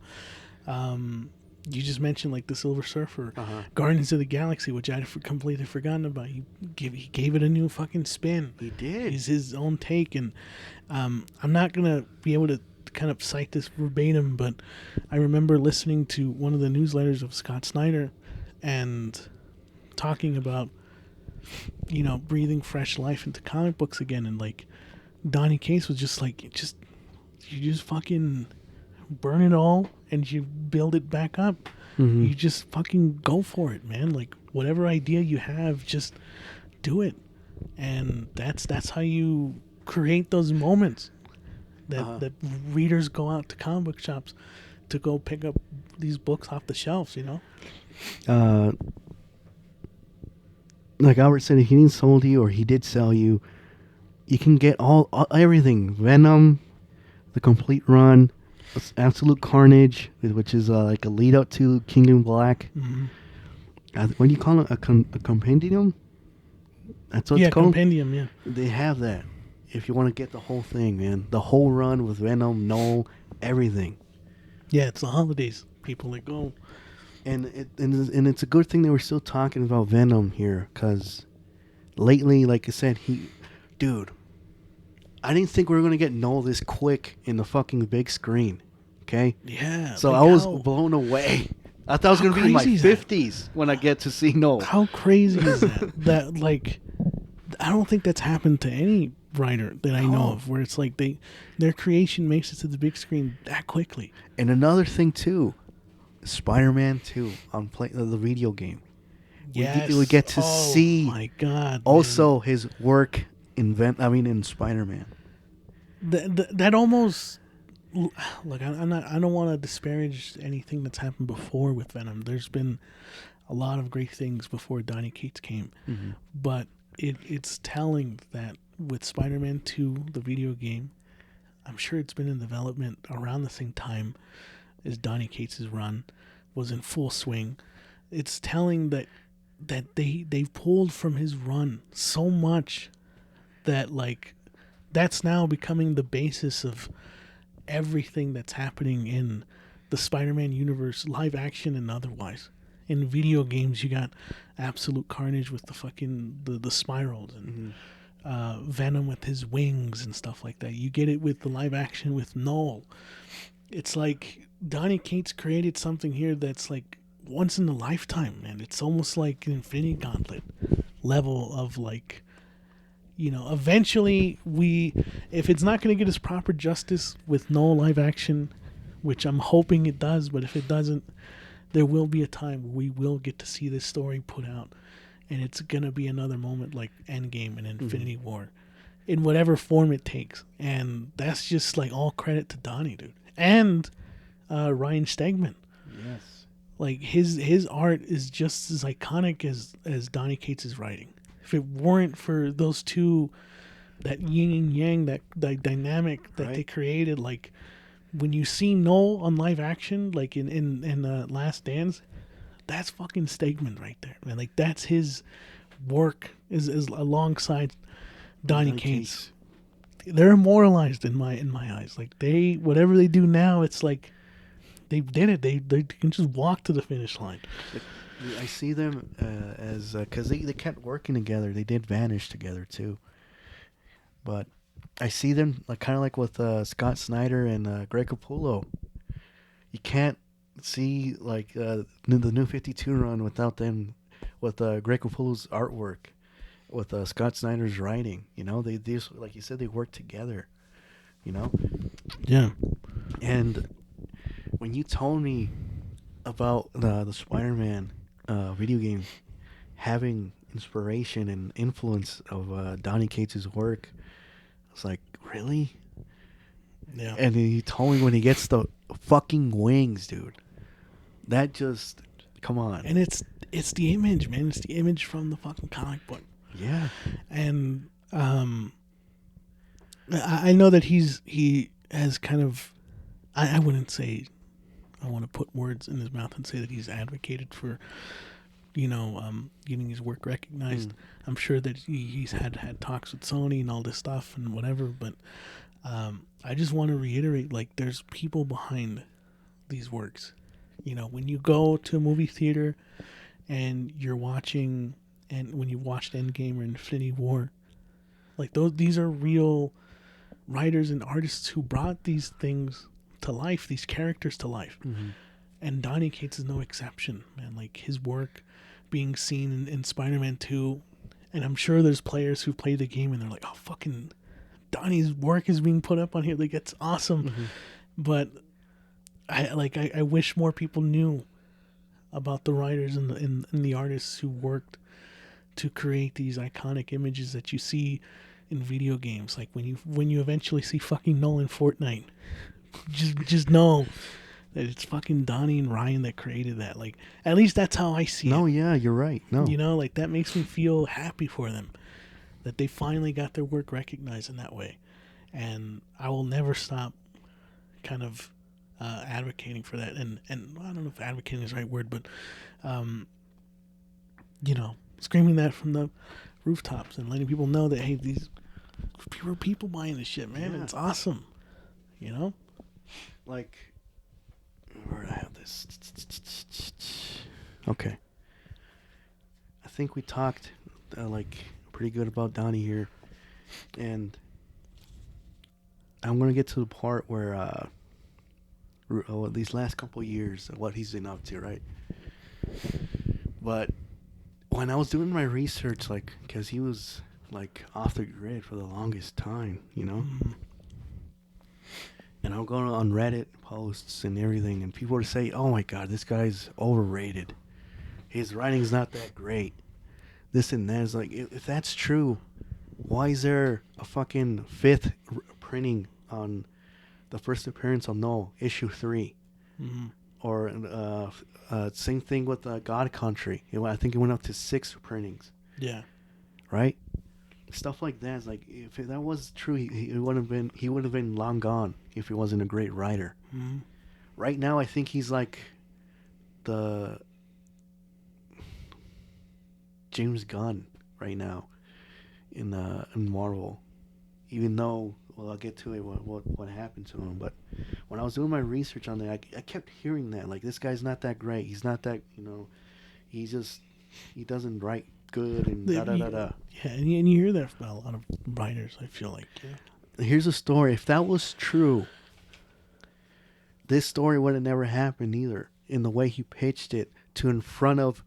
you just mentioned like the Silver Surfer, Guardians of the Galaxy, which I'd completely forgotten about. He gave it a new fucking spin. He did. He's his own take, and I'm not gonna be able to kind of cite this verbatim, but I remember listening to one of the newsletters of Scott Snyder and talking about, you know, breathing fresh life into comic books again, and like Donny Cates was just like, you just fucking burn it all and you build it back up. You just fucking go for it, man. Like whatever idea you have, just do it, and that's how you create those moments that readers go out to comic book shops to go pick up these books off the shelves, you know? Like Albert said, if he didn't sold you or he did sell you, you can get all everything. Venom, the complete run, Absolute Carnage, which is like a lead up to Kingdom Black. What do you call it? A compendium? That's what it's called? Compendium, yeah. They have that. If you want to get the whole thing, man. The whole run with Venom, Null, everything. Yeah, it's the holidays. People like, oh. And it's a good thing that we're still talking about Venom here, because lately, like I said, dude, I didn't think we were going to get Null this quick in the fucking big screen, okay? Yeah. So like I was blown away. I thought I was going to be in my 50s when I get to see Null. How crazy is that? That, like, I don't think that's happened to any writer that I know of, where it's like their creation makes it to the big screen that quickly. And another thing, too, Spider-Man 2 on the video game. Yes. We get to see my God, also his work in Spider-Man. That almost, look, I don't want to disparage anything that's happened before with Venom. There's been a lot of great things before Donny Cates came, but it's telling that with Spider-Man 2, the video game, I'm sure it's been in development around the same time as Donny Cates' run was in full swing. It's telling that they pulled from his run so much that, like, that's now becoming the basis of everything that's happening in the Spider-Man universe, live action and otherwise. In video games, you got Absolute Carnage with the fucking the spirals, and Venom with his wings and stuff like that. You get it with the live action with Null. It's like Donny Cates created something here that's like once in a lifetime, man. It's almost like an Infinity Gauntlet level of, like, you know, eventually if it's not going to get us proper justice with Null live action, which I'm hoping it does, but if it doesn't, there will be a time where we will get to see this story put out, and it's going to be another moment like Endgame and Infinity War in whatever form it takes. And that's just like all credit to Donny, dude. And Ryan Stegman. Yes. Like his art is just as iconic as Donny Cates' writing. If it weren't for those two, that yin and yang, that dynamic that they created, like when you see Null on live action, like in Last Dance, that's fucking Stegman right there, man. Like that's his work is alongside Donny Cates. They're immortalized in my eyes. Like whatever they do now, it's like they did it. They can just walk to the finish line. I see them as because they kept working together. They did Vanish together too, but I see them like kind of like with Scott Snyder and Greg Capullo. You can't see like the New 52 run without them, with Greg Capullo's artwork, with Scott Snyder's writing. You know, they just, like you said, they work together. You know. Yeah. And when you told me about the Spider-Man video game having inspiration and influence of Donny Cates' work, I was like, really? Yeah. And then he told me when he gets the fucking wings, dude. That just, come on. And it's the image, man. It's the image from the fucking comic book. Yeah. And I know that he has kind of, I wouldn't say don't want to put words in his mouth and say that he's advocated for, getting his work recognized. I'm sure that he's had talks with Sony and all this stuff and whatever, but I just want to reiterate, like, there's people behind these works. When you go to a movie theater and you're watching, and when you watched Endgame or Infinity War, like, these are real writers and artists who brought these things to life, these characters to life. And Donny Cates is no exception, man. Like, his work being seen in Spider-Man 2, and I'm sure there's players who play the game and they're like, oh, fucking Donnie's work is being put up on here. Like, it's awesome. But I wish more people knew about the writers and the artists who worked to create these iconic images that you see in video games. Like, when you eventually see fucking Nolan Fortnite, just know that it's fucking Donnie and Ryan that created that. Like, at least that's how I see it. No, yeah, you're right. No. Like, that makes me feel happy for them, that they finally got their work recognized in that way. And I will never stop kind of advocating for that. And I don't know if advocating is the right word, but, screaming that from the rooftops and letting people know that, hey, these people buying this shit, man. Yeah. It's awesome. Like, where did I have this? Okay. I think we talked, pretty good about Donnie here. And I'm going to get to the part where, these last couple of years, what he's been up to, right? But when I was doing my research, because he was, off the grid for the longest time, And I'm going on Reddit posts and everything, and people would say, oh my God, this guy's overrated. His writing's not that great. This and that. Is like, if that's true, why is there a fucking fifth printing on the first appearance on issue 3? Or same thing with God Country. I think it went up to 6 printings. Yeah. Right? Stuff like that is like, if that was true, he would have been long gone if he wasn't a great writer. Right now, I think he's like the James Gunn right now in Marvel. Even though, well, I'll get to it what happened to him. But when I was doing my research on that, I kept hearing that, like, this guy's not that great. He's not that, he doesn't write good and da-da-da-da. Yeah, and you hear that from a lot of writers, I feel like. Yeah. Here's a story. If that was true, this story would have never happened either, in the way he pitched it to in front of,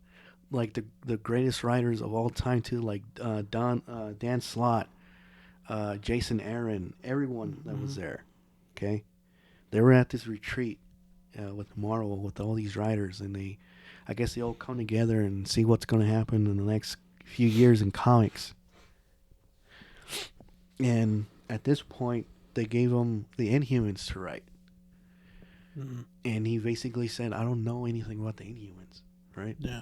like, the greatest writers of all time, too, like Dan Slott, Jason Aaron, everyone that was there, okay? They were at this retreat with Marvel, with all these writers, and I guess they all come together and see what's going to happen in the next few years in comics. And at this point, they gave him the Inhumans to write. And he basically said, I don't know anything about the Inhumans, right? Yeah.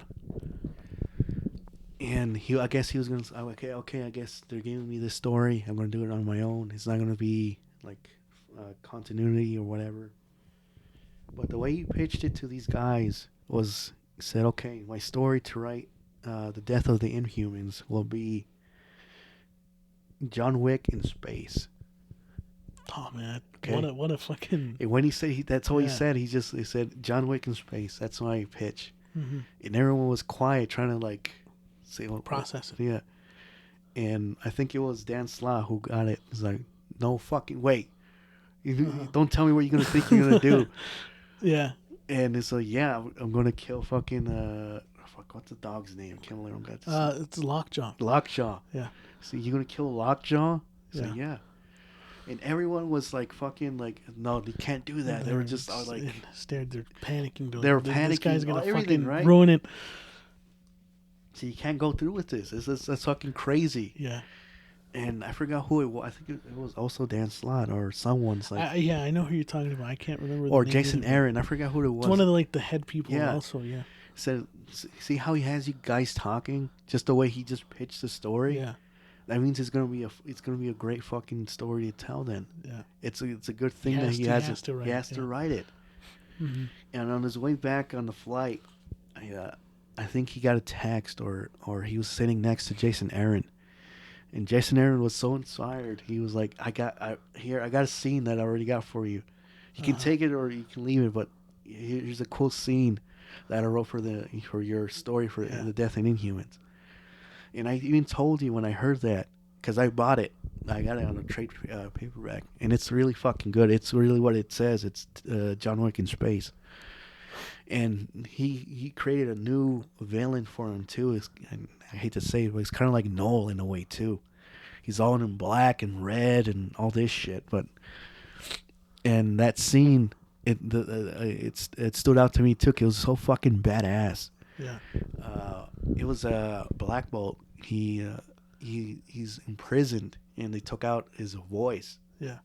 And I guess he was going to say, okay, I guess they're giving me this story. I'm going to do it on my own. It's not going to be like continuity or whatever. But the way he pitched it to these guys was, said, okay, my story to write the death of the Inhumans will be John Wick in space. Oh man, okay. What a fucking. And when he said that's all he said. He said John Wick in space. That's my pitch. And everyone was quiet, trying to say, process it. Yeah. And I think it was Dan Slott who got it. He's like, no fucking wait. Don't tell me what you're gonna think you're gonna do. Yeah. And it's like, yeah, I'm gonna kill fucking what's the dog's name? I can't remember. It's Lockjaw. Lockjaw. Yeah. So you're gonna kill Lockjaw? So Yeah. yeah. And everyone was like, fucking, like, no, they can't do that. They were just like, scared. They're panicking. They were panicking. This guy's gonna everything, fucking right? ruin it. So you can't go through with this. That's fucking crazy. Yeah. And I forgot who it was. I think it was also Dan Slott or someone's like. Yeah, I know who you're talking about. I can't remember. Or the name Jason Aaron. I forgot who it was. It's one of the head people. Yeah. Also, yeah. Said, see how he has you guys talking, just the way he just pitched the story. Yeah. That means it's gonna be a great fucking story to tell. Then yeah, it's a good thing that he has to write it. And on his way back on the flight, I think he got a text or he was sitting next to Jason Aaron. And Jason Aaron was so inspired. He was like, I got a scene that I already got for you. You can take it or you can leave it, but here's a cool scene that I wrote for your story for the Death and Inhumans. And I even told you when I heard that, because I bought it. I got it on a trade paperback, and it's really fucking good. It's really what it says. It's John Wick in space. And he created a new villain for him too. And I hate to say it, but it's kind of like Noel in a way too. He's all in black and red and all this shit. And that scene, it stood out to me too. It was so fucking badass. Yeah. It was Black Bolt. He's imprisoned, and they took out his voice. Yeah.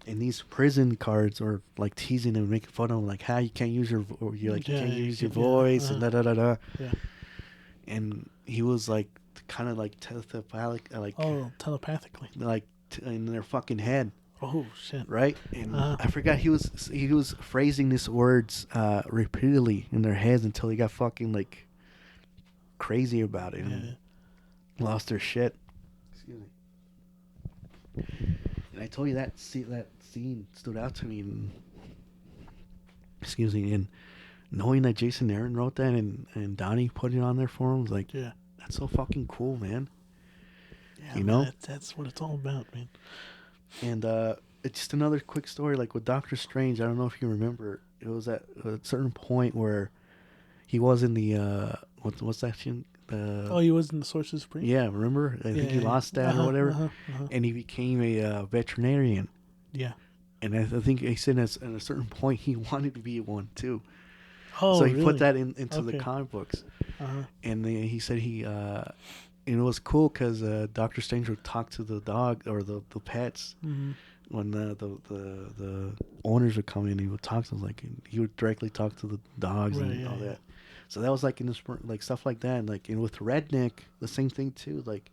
And these prison cards are like teasing him, making fun of him, like, "How you can't use your can't use your voice," and da da da da. Yeah. And he was like, kind of like telepathically, like in their fucking head. Oh shit! Right, and I forgot he was phrasing these words repeatedly in their heads until he got fucking like crazy about it and lost their shit. Excuse me. And I told you that scene stood out to me. And, excuse me, and knowing that Jason Aaron wrote that and Donny put it on there for him was like, that's so fucking cool, man. Yeah, you know, man, that's what it's all about, man. And it's just another quick story, like with Doctor Strange. I don't know if you remember. It was at a certain point where he was in the what's that shit? He was in the Sorcerer Supreme. Yeah, remember? I think he lost that or whatever, and he became a veterinarian. Yeah. And I think he said at a certain point he wanted to be one too. Oh, so he really? put that into the comic books. And he said and it was cool because Doctor Strange would talk to the dog or the pets when the owners would come in. He would talk to them, like he would directly talk to the dogs and all that. So that was like in the like stuff like that. And like with Redneck, the same thing too. Like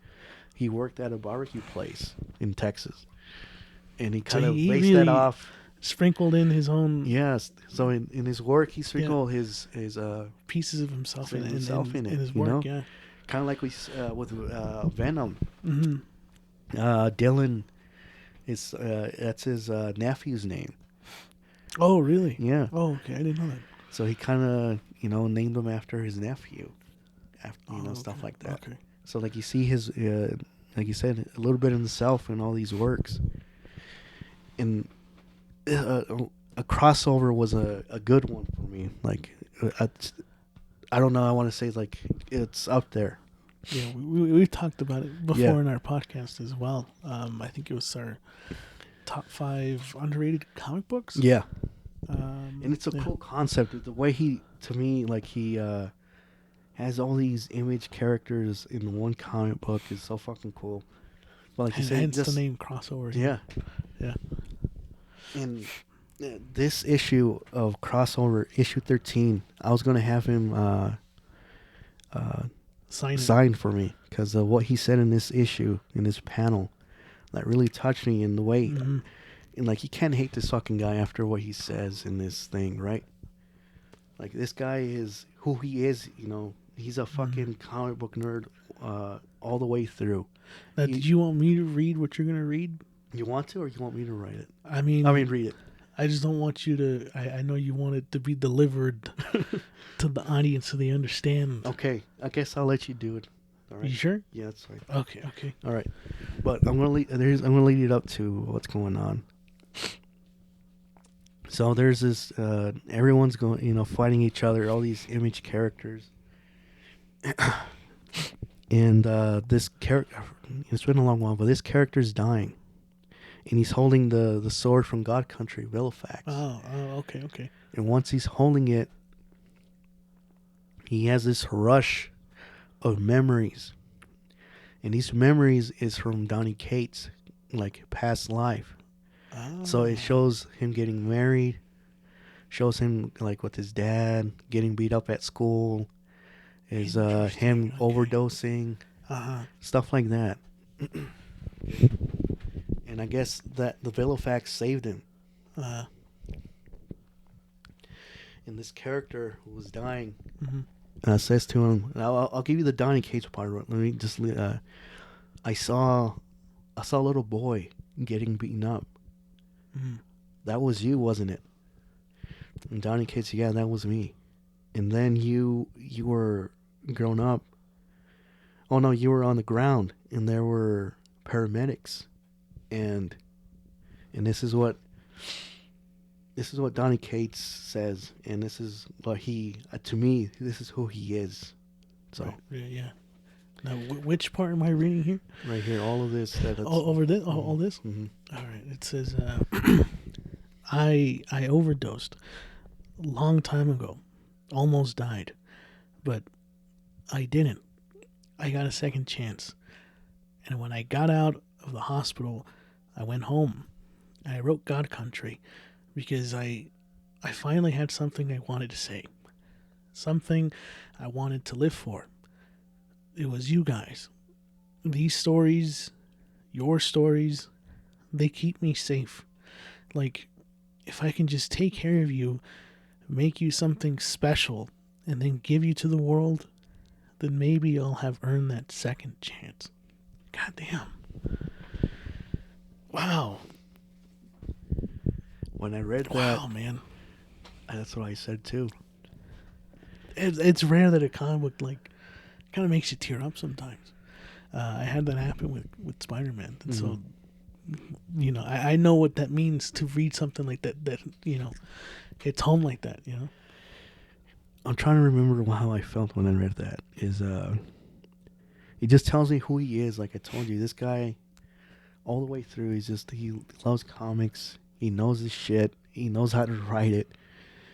he worked at a barbecue place in Texas, and he kind of based that off. Sprinkled in his own. Yes. So in his work, he sprinkled his pieces of himself in his work. You know? Yeah. Kind of like we with Venom. Mm-hmm. Dylan is that's his nephew's name. Oh, really? Yeah. Oh, okay. I didn't know that. So he kind of named him after his nephew, stuff like that. Okay. So like you see his like you said, a little bit of himself in all these works, and a crossover was a good one for me. Like I don't know. I want to say like it's up there. Yeah, we've talked about it before in our podcast as well. I think it was our top 5 underrated comic books. Yeah. And it's a cool concept. The way he has all these image characters in one comic book is so fucking cool. But like you said, hence the name crossover. Yeah. Yeah. And this issue of crossover, issue 13, I was going to have him sign for me because of what he said in this issue, in this panel, that really touched me in the way. Mm-hmm. And like, you can't hate this fucking guy after what he says in this thing, right? Like, this guy is who he is, he's a fucking comic book nerd all the way through. Now, did you want me to read what you're going to read? You want to, or you want me to write it? I mean, read I just don't want you to, I know you want it to be delivered to the audience so they understand. Okay, I guess I'll let you do it. All right. You sure? Yeah, that's fine. Okay. All right. But I'm gonna lead it up to what's going on. So there's this everyone's going fighting each other, all these image characters. And this character, it's been a long while, but this character's dying. And he's holding the sword from God Country, Vilifax. Oh, okay. And once he's holding it, he has this rush of memories. And these memories is from Donny Cates, like past life. Oh. So it shows him getting married, shows him like with his dad, getting beat up at school, is him overdosing, stuff like that. And I guess that the Vilifax saved him. and this character who was dying says to him, and I'll give you the Donny Cates part. Let me just. I saw a little boy getting beaten up. That was you, wasn't it? And Donny Cates, yeah, that was me. And then you were grown up. Oh no, you were on the ground, and there were paramedics, and this is what Donny Cates says, and this is what he to me, this is who he is. So Right. Yeah. Now, which part am I reading here? right here, all of this. Over this, all this. Mhm. All right. It says, I overdosed a long time ago, almost died, but I didn't. I got a second chance, and when I got out of the hospital, I went home. I wrote God Country because I finally had something I wanted to say, something I wanted to live for. It was you guys. These stories, your stories, they keep me safe. Like, if I can just take care of you, make you something special, and then give you to the world, then maybe I'll have earned that second chance. God damn. Wow. When I read that, Wow, man. that's what I said too. It's rare that a comic book, like, kind of makes you tear up sometimes. I had that happen with Spider-Man. And so, you know, I know what that means to read something like that, you know, hits home like that, you know? I'm trying to remember how I felt when I read that. It just tells me who he is. Like I told you, this guy, all the way through, he loves comics. He knows his shit. He knows how to write it,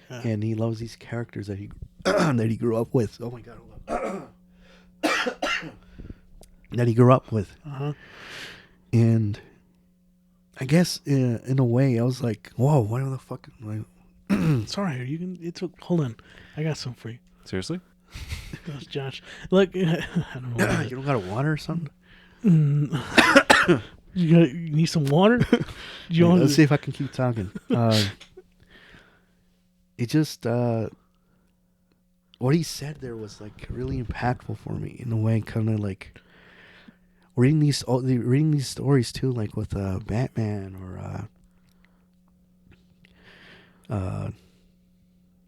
and he loves these characters that he that he grew up with. Oh my god, hold on. That he grew up with, and I guess in a way, I was like, whoa, why the fuck? Sorry, you can. Hold on, I got some for you. Seriously? That was Josh. Look, I don't know. You don't got a water or something? You need some water? Let's see if I can keep talking. It just what he said there was like really impactful for me in a way, kind of like reading these stories too, like with Batman or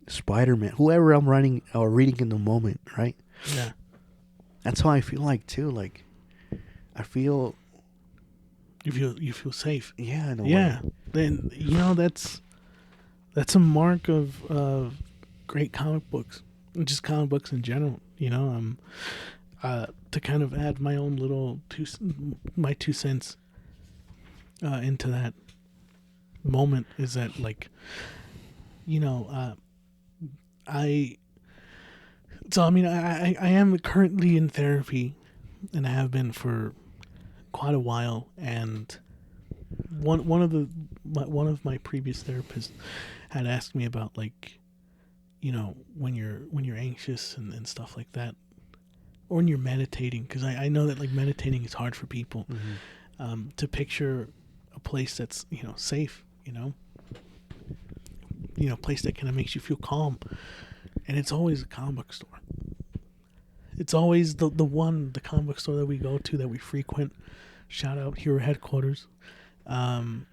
Spider-Man, whoever I'm writing or reading in the moment, right? Yeah. That's how I feel like too. Like I feel. You feel safe. Yeah, in a Yeah. way. Then you know that's a mark of great comic books, just comic books in general. You know, to kind of add my own little two cents into that moment is that, like, you know, I am currently in therapy, and I have been for quite a while, and one of my previous therapists had asked me about, like, you know, when you're anxious and stuff like that, or when you're meditating, because I know that, like, meditating is hard for people, to picture a place that's, you know, safe, you know, a place that kind of makes you feel calm, and it's always a comic book store. It's always the comic book store that we go to, that we frequent. Shout out Hero Headquarters. And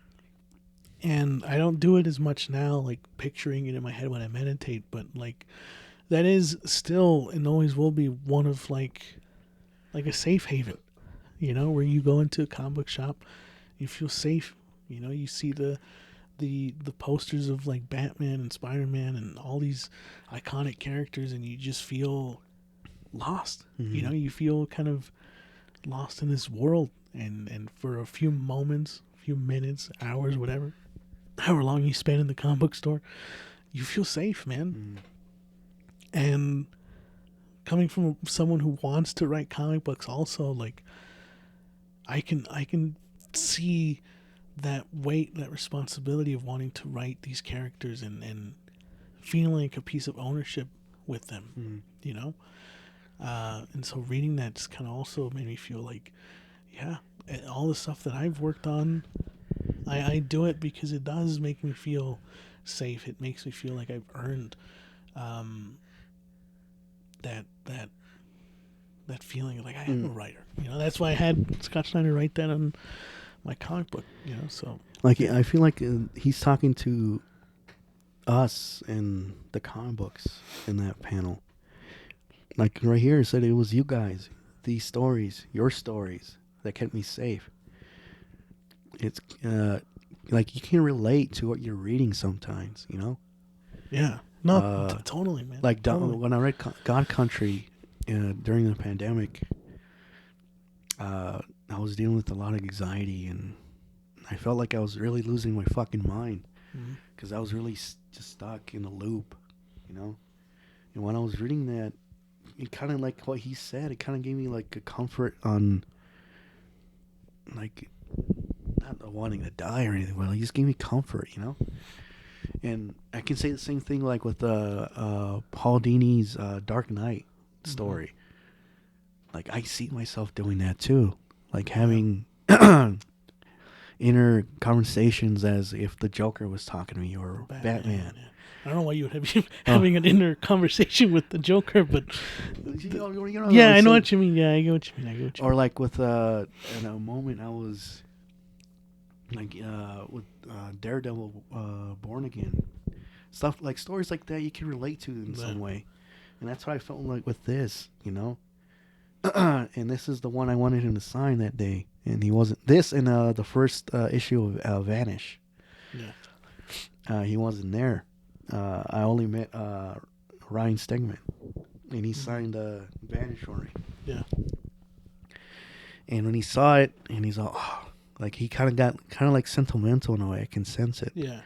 I don't do it as much now, like picturing it in my head when I meditate, but like that is still and always will be one of like a safe haven, you know, where you go into a comic book shop, you feel safe, you know, you see the posters of like Batman and Spider-Man and all these iconic characters, and you just feel lost. You know, you feel kind of lost in this world, and for a few moments, few minutes, hours, whatever, however long you spend in the comic book store, you feel safe, man. And coming from someone who wants to write comic books also, like, I can see that weight, that responsibility of wanting to write these characters and feeling like a piece of ownership with them, you know? And so reading that just kind of also made me feel like, yeah, all the stuff that I've worked on, I do it because it does make me feel safe. It makes me feel like I've earned that feeling of like I am a writer. That's why I had Scott Snyder write that on my comic book. So Like, I feel like he's talking to us in the comic books in that panel. Like right here, it said it was you guys, these stories, your stories that kept me safe. It's like you can relate to what you're reading sometimes, yeah, no, totally, man. Like totally. when I read God Country during the pandemic, I was dealing with a lot of anxiety, and I felt like I was really losing my fucking mind because I was really just stuck in a loop, And when I was reading that, it kind of like what he said, it kind of gave me like a comfort on, like, not wanting to die or anything, but it just gave me comfort, And I can say the same thing like with Paul Dini's Dark Knight story. Like, I see myself doing that too, like having inner conversations as if the Joker was talking to me or Batman. Yeah. I don't know why you would have having an inner conversation with the Joker, but yeah, I know what you mean. Yeah, I get what you mean. Or like with in a moment I was like with Daredevil, Born Again, stuff like stories like that you can relate to in some way, and that's what I felt like with this, And this is the one I wanted him to sign that day, and he wasn't. This and the first issue of Vanish. Yeah. He wasn't there. I only met Ryan Stegman, and he signed Vanish for me. Yeah. And when he saw it, and he's all, like he kind of got like sentimental in a way. I can sense it. Yeah.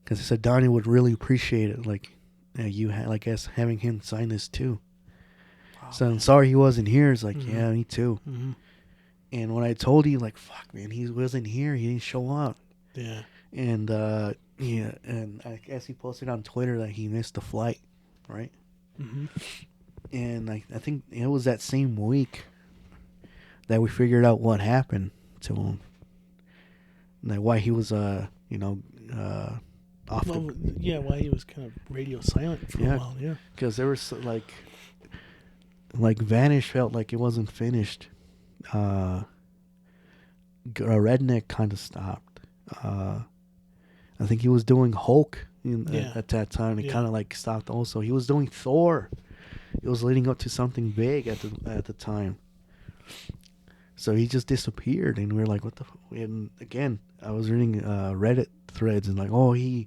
Because he said Donnie would really appreciate it, like you had, like us having him sign this too. Oh, so I'm sorry he wasn't here. It's like, yeah, me too. Mm-hmm. And when I told you, like, fuck, man, he wasn't here. He didn't show up. Yeah. And yeah, and I guess he posted on Twitter that he missed the flight, right? Mm-hmm. And I think it was that same week that we figured out what happened to him, like why he was off. Why he was kind of radio silent for a while. Yeah, because there was like Vanish felt like it wasn't finished. Redneck kind of stopped. I think he was doing Hulk at that time. It kind of like stopped also. He was doing Thor. It was leading up to something big at the time. So he just disappeared, and we were like, "What the?" And again, I was reading Reddit threads, and like, "Oh, he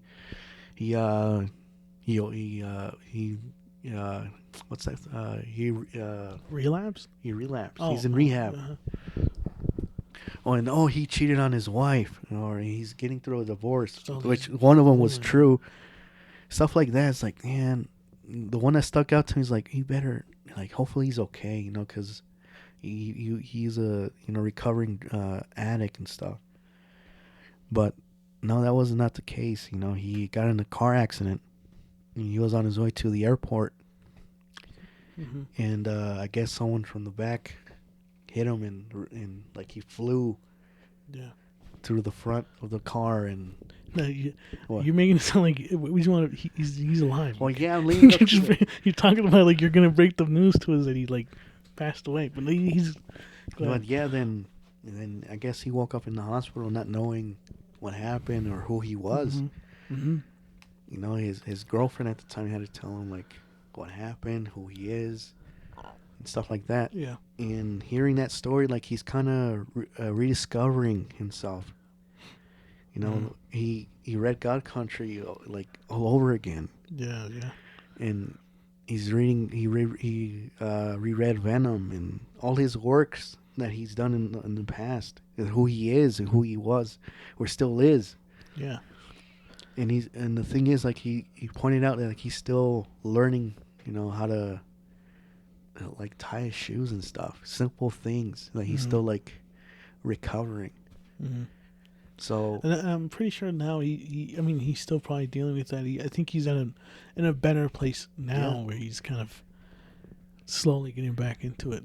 what's that? He relapsed. He relapsed. He's in rehab." He cheated on his wife, or he's getting through a divorce, which one of them was true. Stuff like that. It's like, man, the one that stuck out to me is like, he better, like, hopefully he's okay, because he's a recovering addict and stuff. But no, that was not the case. He got in a car accident. And he was on his way to the airport, and I guess someone from the back hit him, and like he flew through the front of the car. And no, you're making it sound like we just want to, he's alive. Well, yeah, I'm leaving. You're talking about like you're gonna break the news to us that he like passed away, but he's. But yeah, then I guess he woke up in the hospital not knowing what happened or who he was. His girlfriend at the time had to tell him like what happened, who he is, and stuff like that. Yeah. And hearing that story, like he's kind of rediscovering himself. He read God Country like all over again. Yeah. And he's reading. He reread Venom and all his works that he's done in the past, and who he is and who he was, or still is. Yeah. And the thing is, like he pointed out that like he's still learning, how to like tie his shoes and stuff, simple things. Like he's still like recovering. So, and I'm pretty sure now he's still probably dealing with that. I think he's in a better place now where he's kind of slowly getting back into it.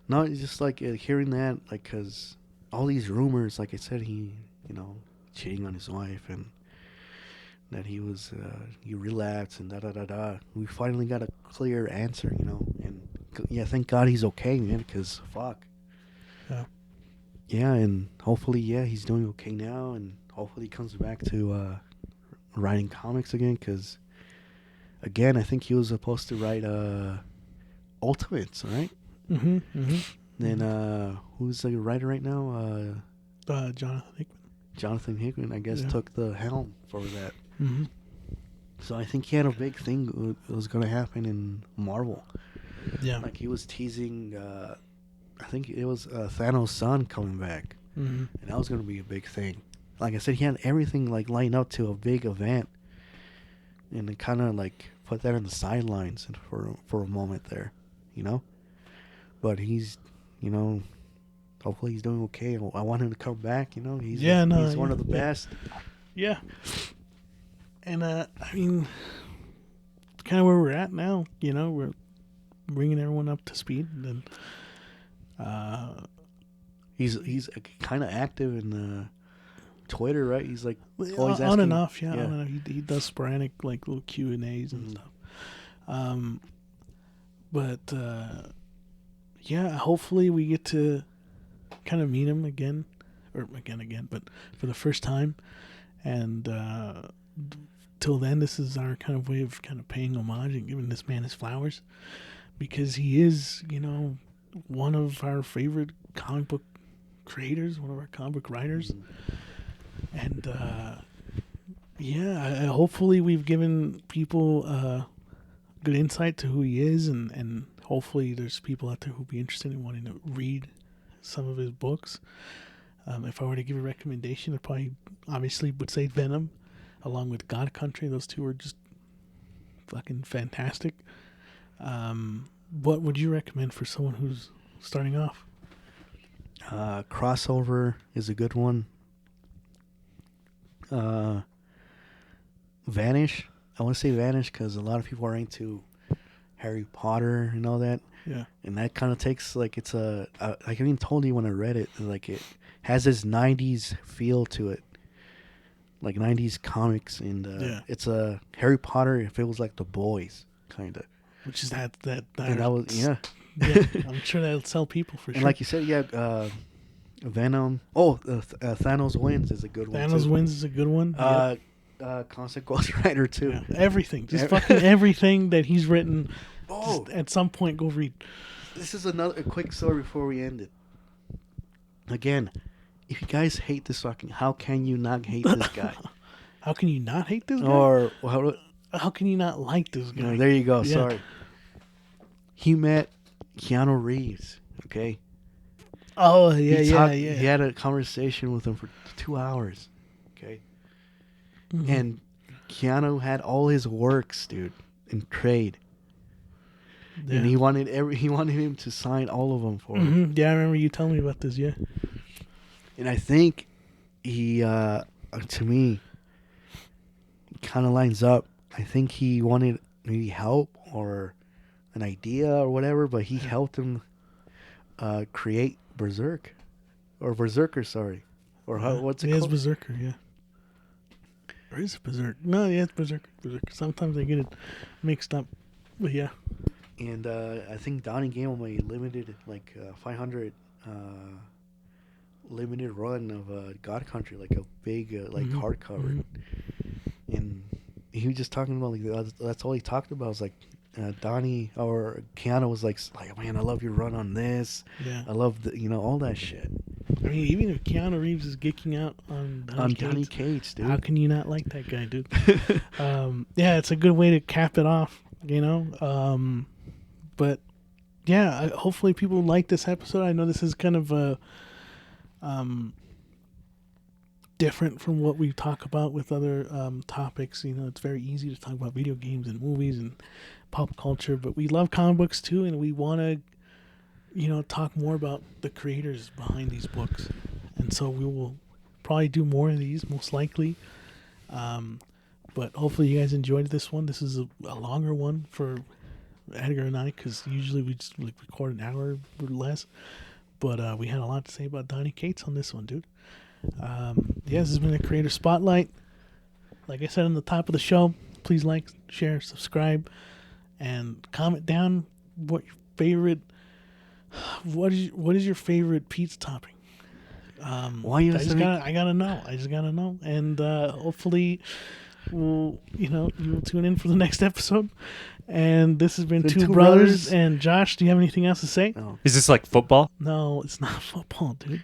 No, it's just like hearing that, like, because all these rumors, like I said, he cheating on his wife and that he relapsed and da da da da. We finally got a clear answer, you know, and yeah, thank God he's okay, man, because fuck. Yeah. Yeah, and hopefully, yeah, he's doing okay now, and hopefully he comes back to writing comics again, because, again, I think he was supposed to write Ultimates, right? Mm-hmm. Mm-hmm. Then who's the writer right now? Jonathan Hickman. Jonathan Hickman, I guess, took the helm for that. Mm-hmm. So I think he had a big thing that was going to happen in Marvel. Yeah. Like he was teasing, I think it was Thanos' son coming back. Mm-hmm. And that was going to be a big thing. Like I said, he had everything like lined up to a big event. And then kind of like put that in the sidelines for a moment there, you know? But he's, you know, hopefully he's doing okay. I want him to come back, you know? He's one of the best. Yeah. And, I mean, kind of where we're at now, you know, we're bringing everyone up to speed. And then, he's kind of active in Twitter, right? He's like always on asking, and off, yeah. On and off. He does sporadic, like, little Q&As and stuff. But, yeah, hopefully we get to kind of meet him again, but for the first time. And till then, this is our kind of way of kind of paying homage and giving this man his flowers, because he is, you know, one of our favorite comic book creators, one of our comic book writers. And yeah, hopefully we've given people good insight to who he is, and hopefully there's people out there who'll be interested in wanting to read some of his books. If I were to give a recommendation, I probably obviously would say Venom, along with God Country. Those two are just fucking fantastic. What would you recommend for someone who's starting off? Crossover is a good one. Vanish. I want to say Vanish because a lot of people are into Harry Potter and all that. Yeah. And that kind of takes, like, it's like I even told you when I read it, like, it has this 90s feel to it. Like 90s comics. And it's a Harry Potter, it feels like The Boys, kind of. Which is that and that was, yeah. Yeah, I'm sure that'll sell people for sure. And like you said, yeah, Venom. Oh, Thanos Wins is a good one. Thanos Wins is a good one. Constant Ghost Rider too. Yeah, everything, just fucking everything that he's written. Oh, at some point, go read. This is a quick story before we end it. Again, if you guys hate this fucking, how can you not hate this guy? How can you not hate this guy? Or how can you not like this guy? No, there you go. Yeah. Sorry. He met Keanu Reeves. Okay. Oh yeah, yeah. He had a conversation with him for 2 hours. Okay. Mm-hmm. And Keanu had all his works, dude, in trade. Yeah. And he wanted him to sign all of them for him. Yeah, I remember you telling me about this. Yeah. And I think he, to me, kind of lines up. I think he wanted maybe help or an idea or whatever, but he helped him create Berserk. Or Berserker, sorry. Or what's it called? It is Berserker, yeah. Or is it Berserk? No, yeah, it's Berserker. Sometimes I get it mixed up. But yeah. And I think Donny gave him a limited, 500 limited run of God Country, like a big, hardcover. Mm-hmm. And he was just talking about, that's all he talked about was, Donny or Keanu was like, man, I love your run on this. Yeah. I love, all that shit. I mean, even if Keanu Reeves is geeking out on Donny Cates, dude. How can you not like that guy, dude? Yeah, it's a good way to cap it off, But, yeah, hopefully people like this episode. I know this is kind of different from what we talk about with other topics. It's very easy to talk about video games and movies and pop culture, but we love comic books too, and we want to talk more about the creators behind these books. And so we will probably do more of these, most likely. But hopefully you guys enjoyed this one. This is a longer one for Edgar and I, because usually we just record an hour or less. But we had a lot to say about Donny Cates on this one, dude. This has been a Creator Spotlight. Like I said on the top of the show, please like, share, subscribe, and comment down what your favorite. What is your favorite pizza topping? Why you I gotta know, and hopefully, you'll tune in for the next episode. And this has been The Two Two Brothers. Brothers. And Josh, do you have anything else to say? No. Is this like football? No, it's not football, dude.